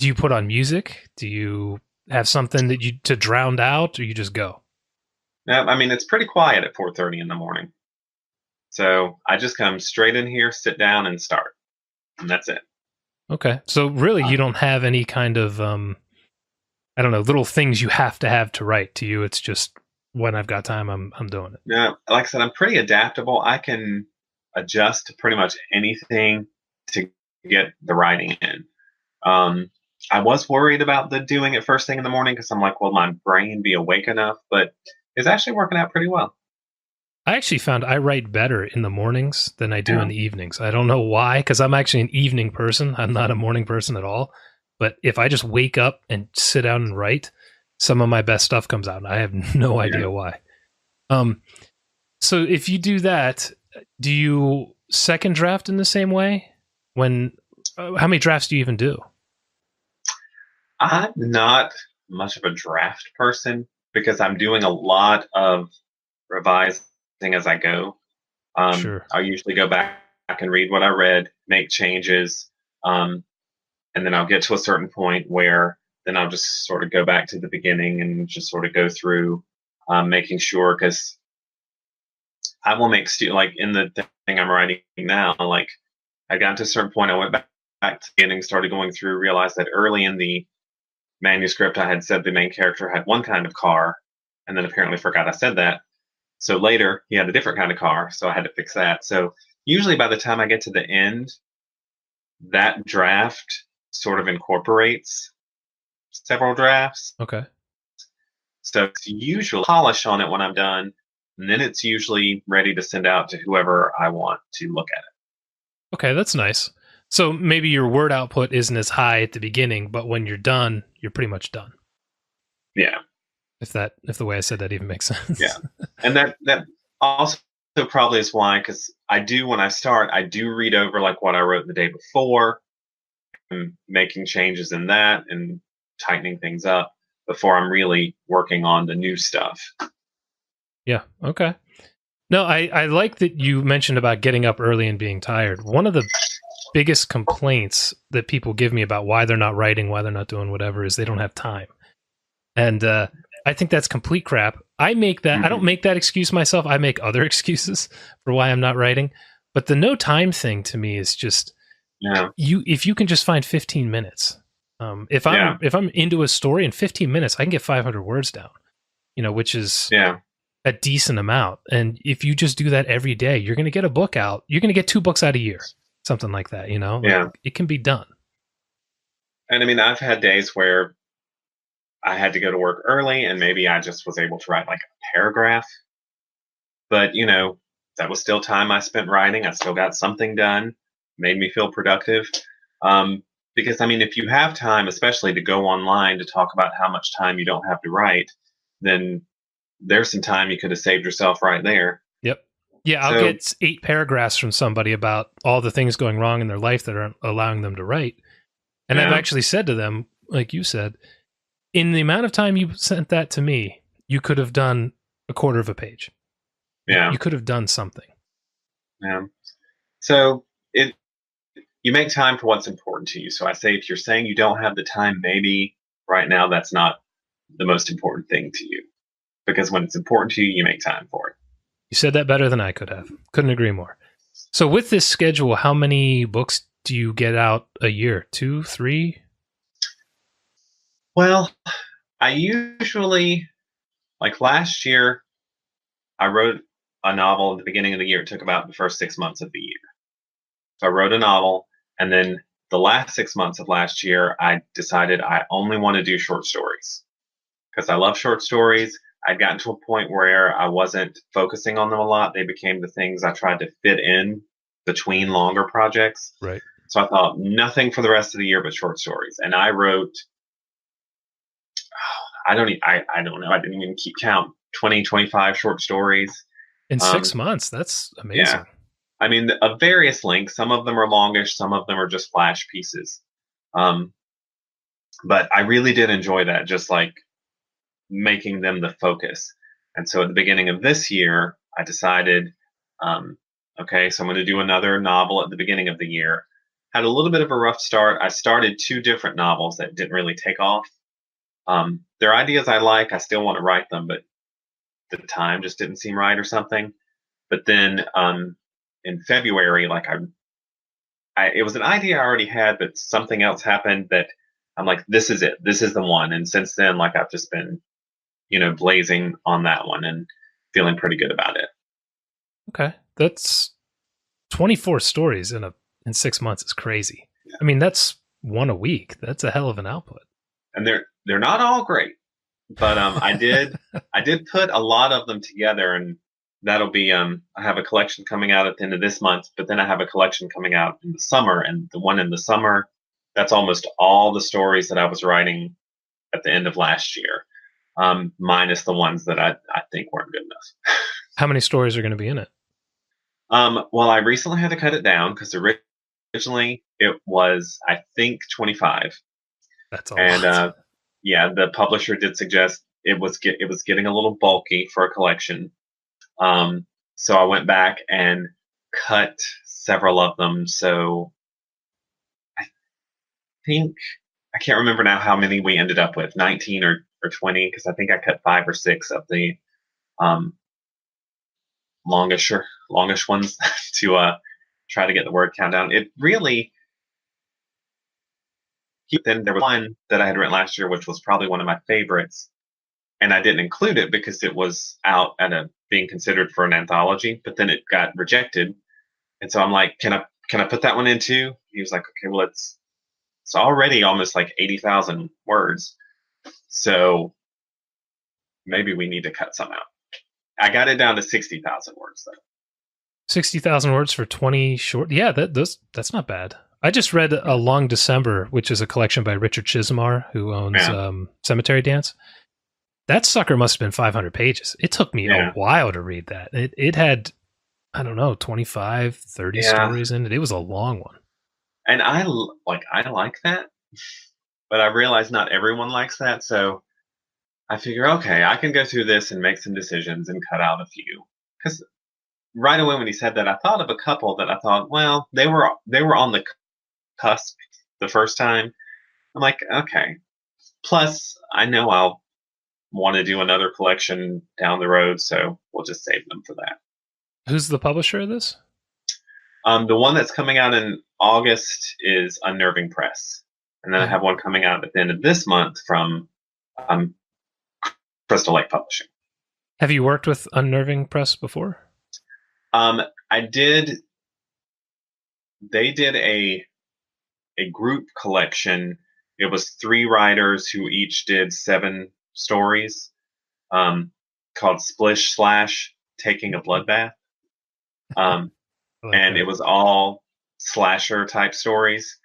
do you put on music? Do you have something that you to drown out, or you just go? Yeah, I mean it's pretty quiet at 4:30 in the morning, so I just come straight in here, sit down, and start, and that's it. Okay, so really, you don't have any kind of I don't know, little things you have to write. To you, it's just when I've got time, I'm doing it. Yeah, like I said, I'm pretty adaptable. I can adjust to pretty much anything to get the writing in. I was worried about the doing it first thing in the morning because I'm like, will my brain be awake enough? But it's actually working out pretty well. I actually found I write better in the mornings than I do in the evenings. I don't know why, because I'm actually an evening person. I'm not a morning person at all. But if I just wake up and sit down and write, some of my best stuff comes out. And I have no idea why. So if you do that, do you second draft in the same way? How many drafts do you even do? I'm not much of a draft person because I'm doing a lot of revising as I go. Sure. I'll usually go back and read what I read, make changes, and then I'll get to a certain point where then I'll just sort of go back to the beginning and just sort of go through making sure, because I will make like in the thing I'm writing now, like I got to a certain point, I went back to the beginning, started going through, realized that early in the manuscript I had said the main character had one kind of car, and then apparently forgot I said that. So later he had a different kind of car, so I had to fix that. So usually by the time I get to the end, that draft sort of incorporates several drafts. Okay. So it's usually polish on it when I'm done, and then it's usually ready to send out to whoever I want to look at it. Okay, that's nice. So maybe your word output isn't as high at the beginning, but when you're done, you're pretty much done. Yeah. If the way I said that even makes sense. Yeah. And that also probably is why, because when I start, I do read over like what I wrote the day before and making changes in that and tightening things up before I'm really working on the new stuff. Yeah. Okay. No, I like that you mentioned about getting up early and being tired. One of the biggest complaints that people give me about why they're not writing, why they're not doing whatever, is they don't have time. And I think that's complete crap. I make that. I don't make that excuse myself. I make other excuses for why I'm not writing. But the no time thing to me is just if you can just find 15 minutes. If I'm into a story in 15 minutes, I can get 500 words down. Which is a decent amount. And if you just do that every day, you're going to get a book out. You're going to get 2 books out a year, something like that. It can be done. And I mean, I've had days where I had to go to work early and maybe I just was able to write like a paragraph. But, that was still time I spent writing. I still got something done, made me feel productive. Because, I mean, if you have time, especially to go online to talk about how much time you don't have to write, then there's some time you could have saved yourself right there. Yep. Yeah, I'll get 8 paragraphs from somebody about all the things going wrong in their life that aren't allowing them to write. And I've actually said to them, like you said, in the amount of time you sent that to me, you could have done a quarter of a page. Yeah. You could have done something. Yeah. So you make time for what's important to you. So I say, if you're saying you don't have the time, maybe right now that's not the most important thing to you. Because when it's important to you, you make time for it. You said that better than I could have. Couldn't agree more. So with this schedule, how many books do you get out a year? 2, 3? Well, I usually, like last year, I wrote a novel at the beginning of the year. It took about the first 6 months of the year. So I wrote a novel, and then the last 6 months of last year, I decided I only want to do short stories because I love short stories. I'd gotten to a point where I wasn't focusing on them a lot. They became the things I tried to fit in between longer projects. Right. So I thought nothing for the rest of the year but short stories. And I wrote, I don't know. I didn't even keep count. 20, 25 short stories. In 6 months. That's amazing. Yeah. I mean, of various lengths. Some of them are longish. Some of them are just flash pieces. But I really did enjoy that, just like making them the focus. And so at the beginning of this year, I decided, okay, so I'm going to do another novel at the beginning of the year. Had a little bit of a rough start. I started 2 different novels that didn't really take off. They're ideas I like. I still want to write them, but the time just didn't seem right or something. But then in February, like it was an idea I already had, but something else happened that I'm like, this is it. This is the one. And since then, like I've just been, blazing on that one and feeling pretty good about it. Okay. That's 24 stories in 6 months is crazy. Yeah. I mean, that's 1 a week. That's a hell of an output. And they're not all great, but I did put a lot of them together, and that'll be I have a collection coming out at the end of this month, but then I have a collection coming out in the summer, and the one in the summer, that's almost all the stories that I was writing at the end of last year, minus the ones that I think weren't good enough. How many stories are going to be in it? Well, I recently had to cut it down because originally it was, I think, 25. That's a lot. Yeah, the publisher did suggest it was getting a little bulky for a collection. So I went back and cut several of them. So I think I can't remember now how many we ended up with, 19 or 20, because I think I cut 5 or 6 of the longish ones to try to get the word count down. It really. Then there was one that I had written last year, which was probably one of my favorites, and I didn't include it because it was out at being considered for an anthology. But then it got rejected, and so I'm like, "Can I put that one in too?" He was like, "Okay, well, it's already almost like 80,000 words, so maybe we need to cut some out." I got it down to 60,000 words though. 60,000 words for 20 short. Yeah, that's not bad. I just read A Long December, which is a collection by Richard Chismar, who owns Cemetery Dance. That sucker must have been 500 pages. It took me a while to read that. It had, I don't know, 25, 30 stories in it. It was a long one. And I like that, but I realize not everyone likes that. So I figure, okay, I can go through this and make some decisions and cut out a few. Because right away when he said that, I thought of a couple that I thought, well, they were on the cusp the first time. I'm like, okay. Plus, I know I'll want to do another collection down the road, so we'll just save them for that. Who's the publisher of this? The one that's coming out in August is Unnerving Press, and then I have one coming out at the end of this month from Crystal Lake Publishing. Have you worked with Unnerving Press before? I did. They did a group collection. It was 3 writers who each did 7 stories, called Splish Slash Taking a Bloodbath. And it was all slasher type stories.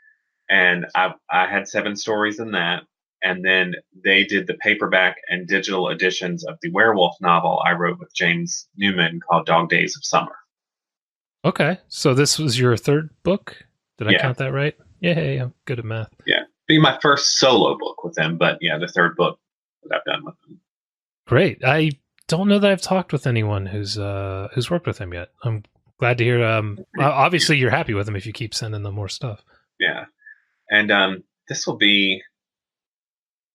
And I had 7 stories in that. And then they did the paperback and digital editions of the werewolf novel I wrote with James Newman called Dog Days of Summer. Okay. So this was your 3rd book? Did I count that right? Yeah, I'm good at math. Yeah. Be my first solo book with them, but yeah, the 3rd book that I've done with them. Great. I don't know that I've talked with anyone who's worked with him yet. I'm glad to hear. Obviously, you're happy with him if you keep sending them more stuff. Yeah. And this will be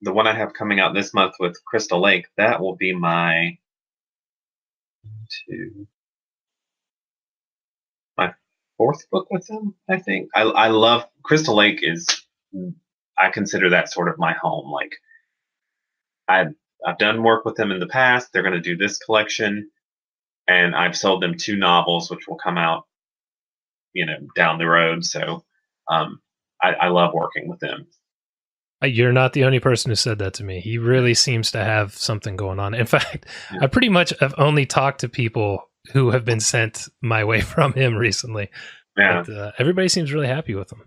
the one I have coming out this month with Crystal Lake. That will be my 4th book with them, I think. I love Crystal Lake. I consider that sort of my home. Like I've done work with them in the past. They're going to do this collection, and I've sold them 2 novels, which will come out, down the road. So I love working with them. You're not the only person who said that to me. He really seems to have something going on. In fact, Yeah. I pretty much have only talked to people who have been sent my way from him recently. Yeah. But everybody seems really happy with him.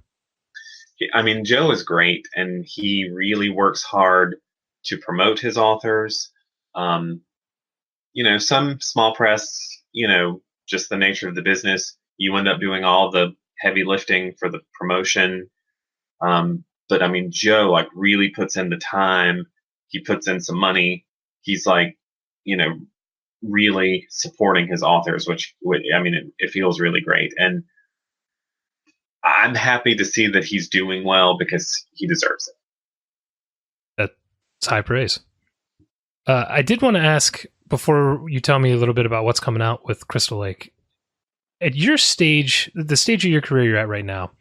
I mean, Joe is great, and he really works hard to promote his authors. Um, some small press, just the nature of the business, you end up doing all the heavy lifting for the promotion. But I mean, Joe like really puts in the time. He puts in some money. He's like, really supporting his authors, which I mean, it feels really great. And I'm happy to see that he's doing well because he deserves it. That's high praise. I did want to ask, before you tell me a little bit about what's coming out with Crystal Lake, at your stage, the stage of your career you're at right now,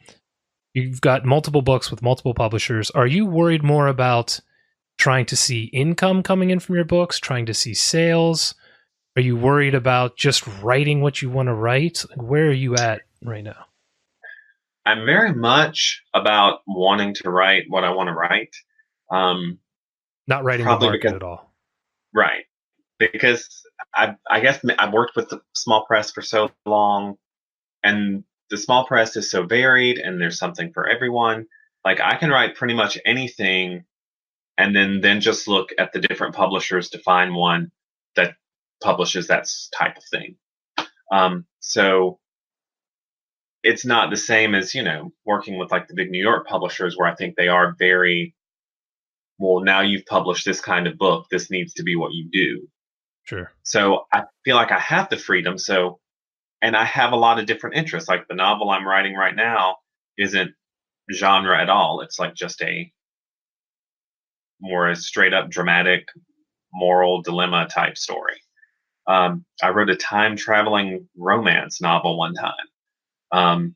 you've got multiple books with multiple publishers. Are you worried more about trying to see income coming in from your books, trying to see sales? Are you worried about just writing what you want to write? Where are you at right now? I'm very much about wanting to write what I want to write. Not writing the Probably market because, at all. right. Because I guess I've worked with the small press for so long, and the small press is so varied, and there's something for everyone. Like I can write pretty much anything, and then just look at the different publishers to find one that publishes that type of thing. So it's not the same as working with like the big New York publishers, where I think they are very well. Now you've published this kind of book, this needs to be what you do. Sure. So I feel like I have the freedom. So, and I have a lot of different interests. Like the novel I'm writing right now isn't genre at all. It's like just a more straight up dramatic moral dilemma type story. I wrote a time traveling romance novel one time.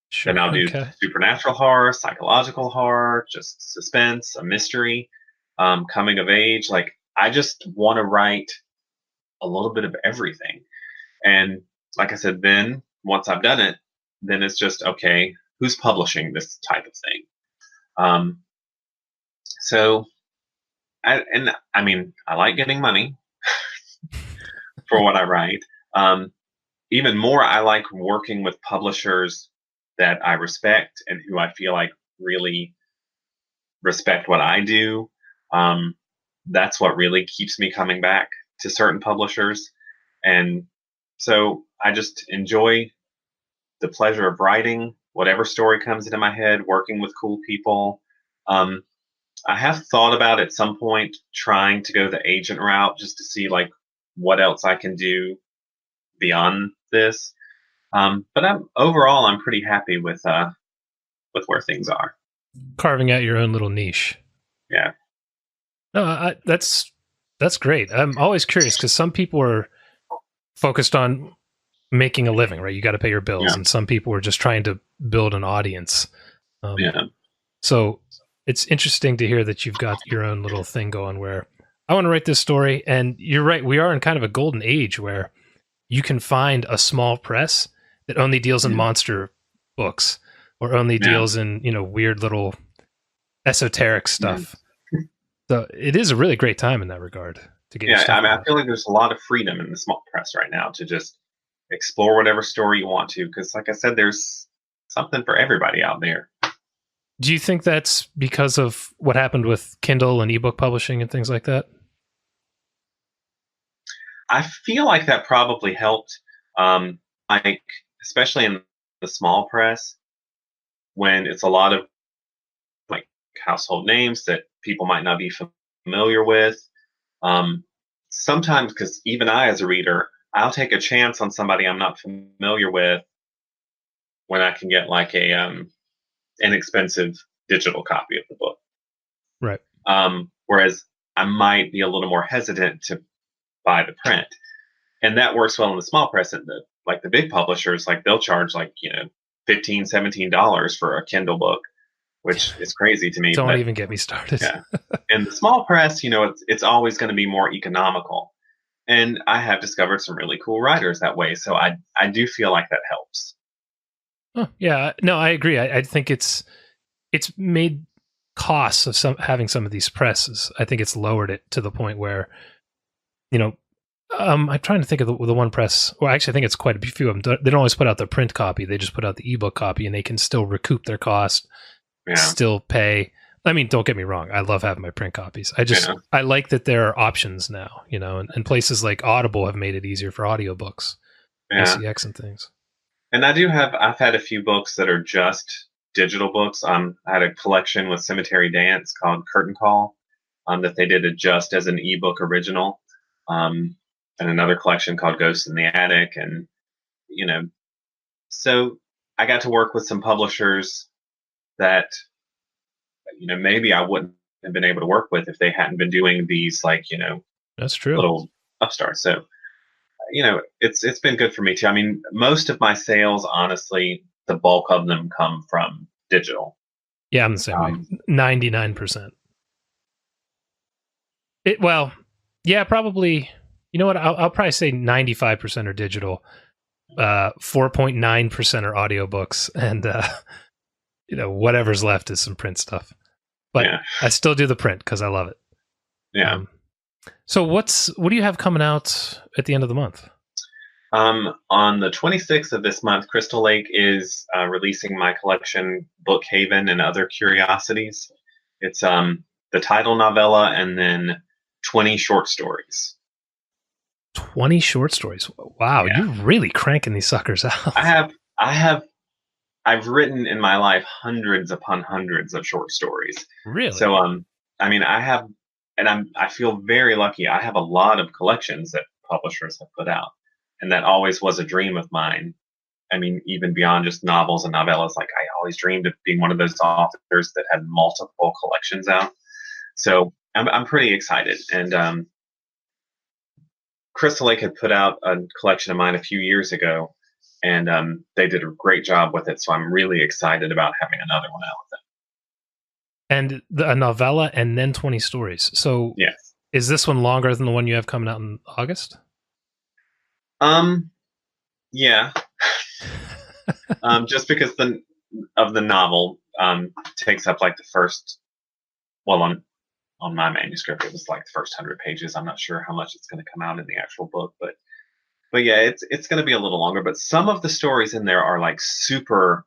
Sure. Then I'll do Okay. supernatural horror, psychological horror, just suspense, a mystery, coming of age. Like I just want to write a little bit of everything. And like I said, then once I've done it, then it's just, okay, who's publishing this type of thing? So, I mean, I like getting money for what I write. Even more, I like working with publishers that I respect and who I feel like really respect what I do. That's what really keeps me coming back to certain publishers. And so I just enjoy the pleasure of writing whatever story comes into my head, working with cool people. I have thought about at some point trying to go the agent route just to see like what else I can do beyond this. But overall I'm pretty happy with where things are. Carving out your own little niche. Yeah. No, that's great. I'm always curious because some people are focused on making a living, right? You got to pay your bills, Yeah. and some people are just trying to build an audience. Yeah. So it's interesting to hear that you've got your own little thing going where I want to write this story. And you're right. We are in kind of a golden age where you can find a small press that only deals in monster books or only deals in, weird little esoteric stuff. So it is a really great time in that regard to get your stuff I mean, out. I feel like there's a lot of freedom in the small press right now to just explore whatever story you want to. Because like I said, there's something for everybody out there. Do you think that's because of what happened with Kindle and ebook publishing and things like that? I feel like that probably helped, like especially in the small press, when it's a lot of like household names that people might not be familiar with. Sometimes, because even I, as a reader, I'll take a chance on somebody I'm not familiar with when I can get like a inexpensive digital copy of the book. Right. Whereas I might be a little more hesitant to buy the print, and that works well in the small press. And the big publishers, like they'll charge like $15, $17 for a Kindle book, which is crazy to me. Don't even get me started. Yeah. And the small press, it's always going to be more economical. And I have discovered some really cool writers that way. So I do feel like that helps. Oh, yeah. No, I agree. I think it's made costs of having some of these presses, I think it's lowered it to the point where, I'm trying to think of the one press. Well, actually, I think it's quite a few of them. They don't always put out the print copy; they just put out the ebook copy, and they can still recoup their cost, still pay. I mean, don't get me wrong; I love having my print copies. I like that there are options now, and places like Audible have made it easier for audiobooks, SCX and things. And I've had a few books that are just digital books. I had a collection with Cemetery Dance called Curtain Call, that they did just as an ebook original. And another collection called Ghosts in the Attic. And, so I got to work with some publishers that, maybe I wouldn't have been able to work with if they hadn't been doing these, that's true, little upstarts. So, it's been good for me too. I mean, most of my sales, honestly, the bulk of them come from digital. Yeah, I'm the same way. 99%. Yeah, probably. You know what? I'll probably say 95% are digital, 4.9% are audiobooks, and whatever's left is some print stuff. But I still do the print because I love it. Yeah. So what do you have coming out at the end of the month? On the 26th of this month, Crystal Lake is releasing my collection, Bookhaven and Other Curiosities. It's the title novella and then 20 short stories. 20 short stories. Wow, you're really cranking these suckers out. I've written in my life hundreds upon hundreds of short stories. Really? So I mean, I feel very lucky. I have a lot of collections that publishers have put out, and that always was a dream of mine. I mean, even beyond just novels and novellas, like I always dreamed of being one of those authors that had multiple collections out. So I'm pretty excited. And Crystal Lake had put out a collection of mine a few years ago, and they did a great job with it. So I'm really excited about having another one out with them. And a novella and then 20 stories. So yes, is this one longer than the one you have coming out in August? Yeah. Just because the novel takes up like the first, on my manuscript, it was like the first 100 pages. I'm not sure how much it's going to come out in the actual book, but yeah, it's going to be a little longer. But some of the stories in there are like super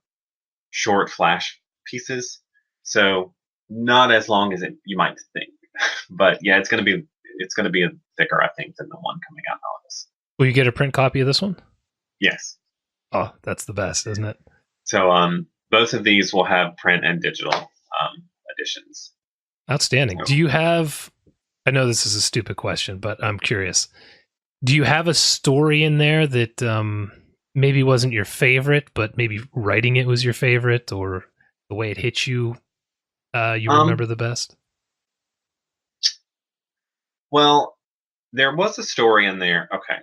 short flash pieces, so not as long as you might think. But yeah, it's going to be thicker, I think, than the one coming out in August. Will you get a print copy of this one? Yes. Oh, that's the best, isn't it? So both of these will have print and digital editions. Outstanding. Do you have, I know this is a stupid question, but I'm curious. Do you have a story in there that maybe wasn't your favorite, but maybe writing it was your favorite, or the way it hit you, you remember the best? Well, there was a story in there. Okay.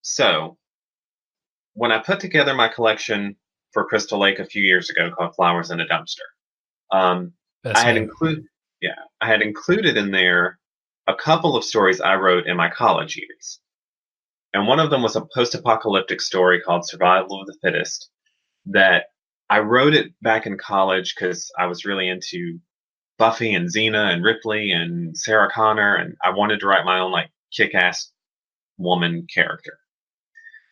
So when I put together my collection for Crystal Lake a few years ago called Flowers in a Dumpster, I had included in there a couple of stories I wrote in my college years. And one of them was a post-apocalyptic story called Survival of the Fittest that I wrote it back in college because I was really into Buffy and Xena and Ripley and Sarah Connor, and I wanted to write my own like kick-ass woman character.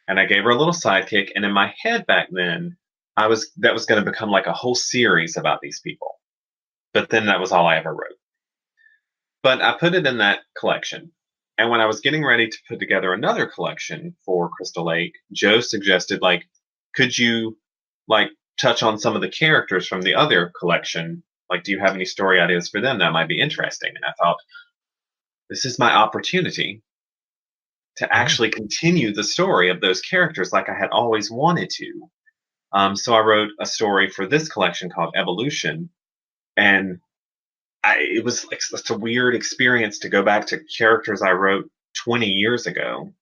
And I gave her a little sidekick, and in my head back then, that was going to become like a whole series about these people. But then that was all I ever wrote. But I put it in that collection. And when I was getting ready to put together another collection for Crystal Lake, Joe suggested, like, could you like touch on some of the characters from the other collection? Like, do you have any story ideas for them that might be interesting? And I thought, this is my opportunity to actually continue the story of those characters like I had always wanted to. So I wrote a story for this collection called Evolution. And it was like such a weird experience to go back to characters I wrote 20 years ago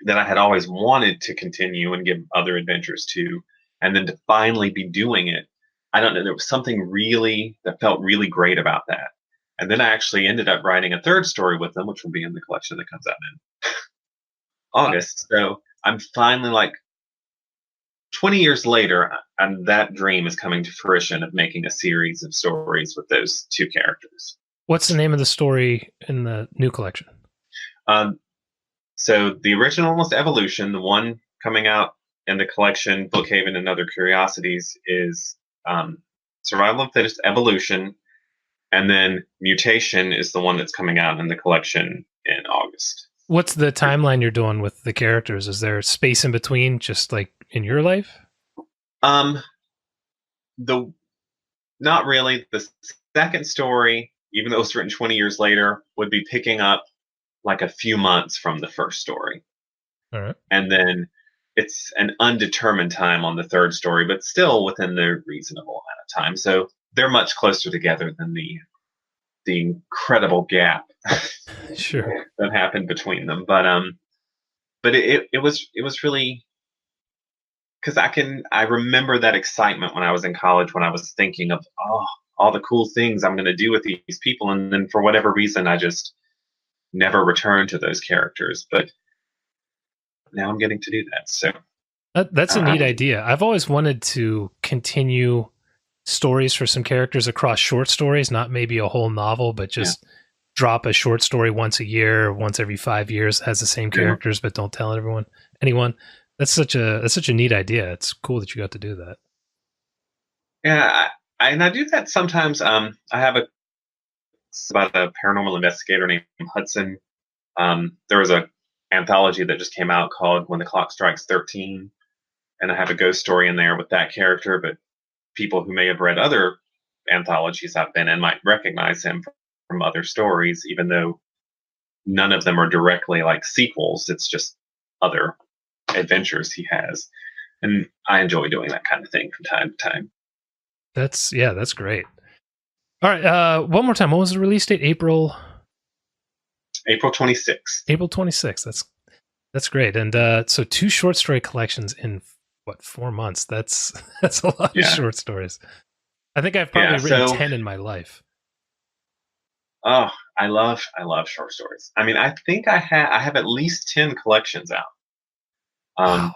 that I had always wanted to continue and give other adventures to, and then to finally be doing it. I don't know, there was something that felt really great about that. And then I actually ended up writing a third story with them, which will be in the collection that comes out in August. So I'm finally like 20 years later, and that dream is coming to fruition of making a series of stories with those two characters. What's the name of the story in the new collection? So the original was Evolution. The one coming out in the collection, Bookhaven and Other Curiosities, is Survival of the Fittest Evolution. And then Mutation is the one that's coming out in the collection in August. What's the timeline you're doing with the characters? Is there space in between, just like in your life? Not really. The second story, even though it was written 20 years later, would be picking up like a few months from the first story. All right. And then it's an undetermined time on the third story, but still within the reasonable amount of time. So they're much closer together than the incredible gap Sure. that happened between them. But it was really, because I remember that excitement when I was in college, when I was thinking of all the cool things I'm going to do with these people, and then for whatever reason I just never returned to those characters. But now I'm getting to do that. So that's a neat idea. I've always wanted to continue stories for some characters across short stories, not maybe a whole novel, but just drop a short story once a year, once every 5 years, has the same characters, but don't tell anyone. That's such a neat idea. It's cool that you got to do that. Yeah, I do that sometimes. I have about a paranormal investigator named Hudson. There was a anthology that just came out called When the Clock Strikes 13, and I have a ghost story in there with that character, but people who may have read other anthologies I've been in might recognize him from other stories, even though none of them are directly like sequels. It's just other adventures he has. And I enjoy doing that kind of thing from time to time. That's great. All right. One more time. What was the release date? April 26th. April 26th. That's great. And so 2 short story collections in 4 months? That's a lot of short stories. I think I've probably written 10 in my life. Oh, I love short stories. I mean, I think I have at least 10 collections out. Wow,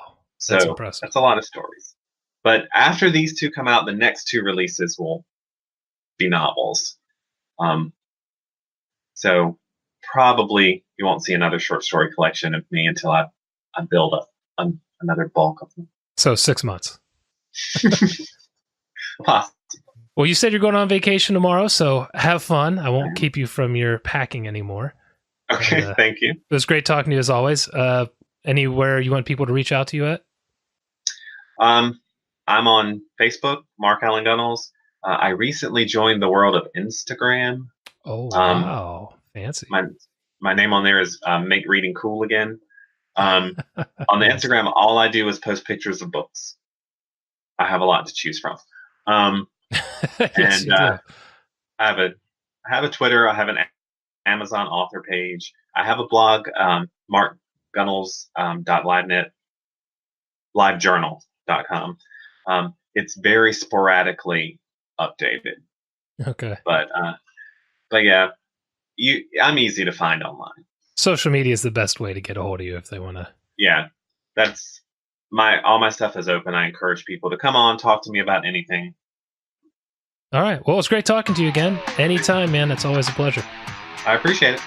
that's so impressive. That's a lot of stories. But after these 2 come out, the next 2 releases will be novels. So probably you won't see another short story collection of me until I build up another bulk of them. So 6 months. Possible. Well, you said you're going on vacation tomorrow, so have fun. I won't keep you from your packing anymore. Okay, thank you. It was great talking to you as always. Anywhere you want people to reach out to you at? I'm on Facebook, Mark Allen Gunnells. I recently joined the world of Instagram. Oh, wow. Fancy. My name on there is Make Reading Cool Again. On the Instagram, all I do is post pictures of books. I have a lot to choose from. Yes, and I have a Twitter. I have an Amazon author page. I have a blog, livejournal.com. It's very sporadically updated. Okay. But yeah, I'm easy to find online. Social media is the best way to get a hold of you if they want to. Yeah, that's all my stuff is open. I encourage people to come on, talk to me about anything. All right. Well, it's great talking to you again. Anytime, man. It's always a pleasure. I appreciate it.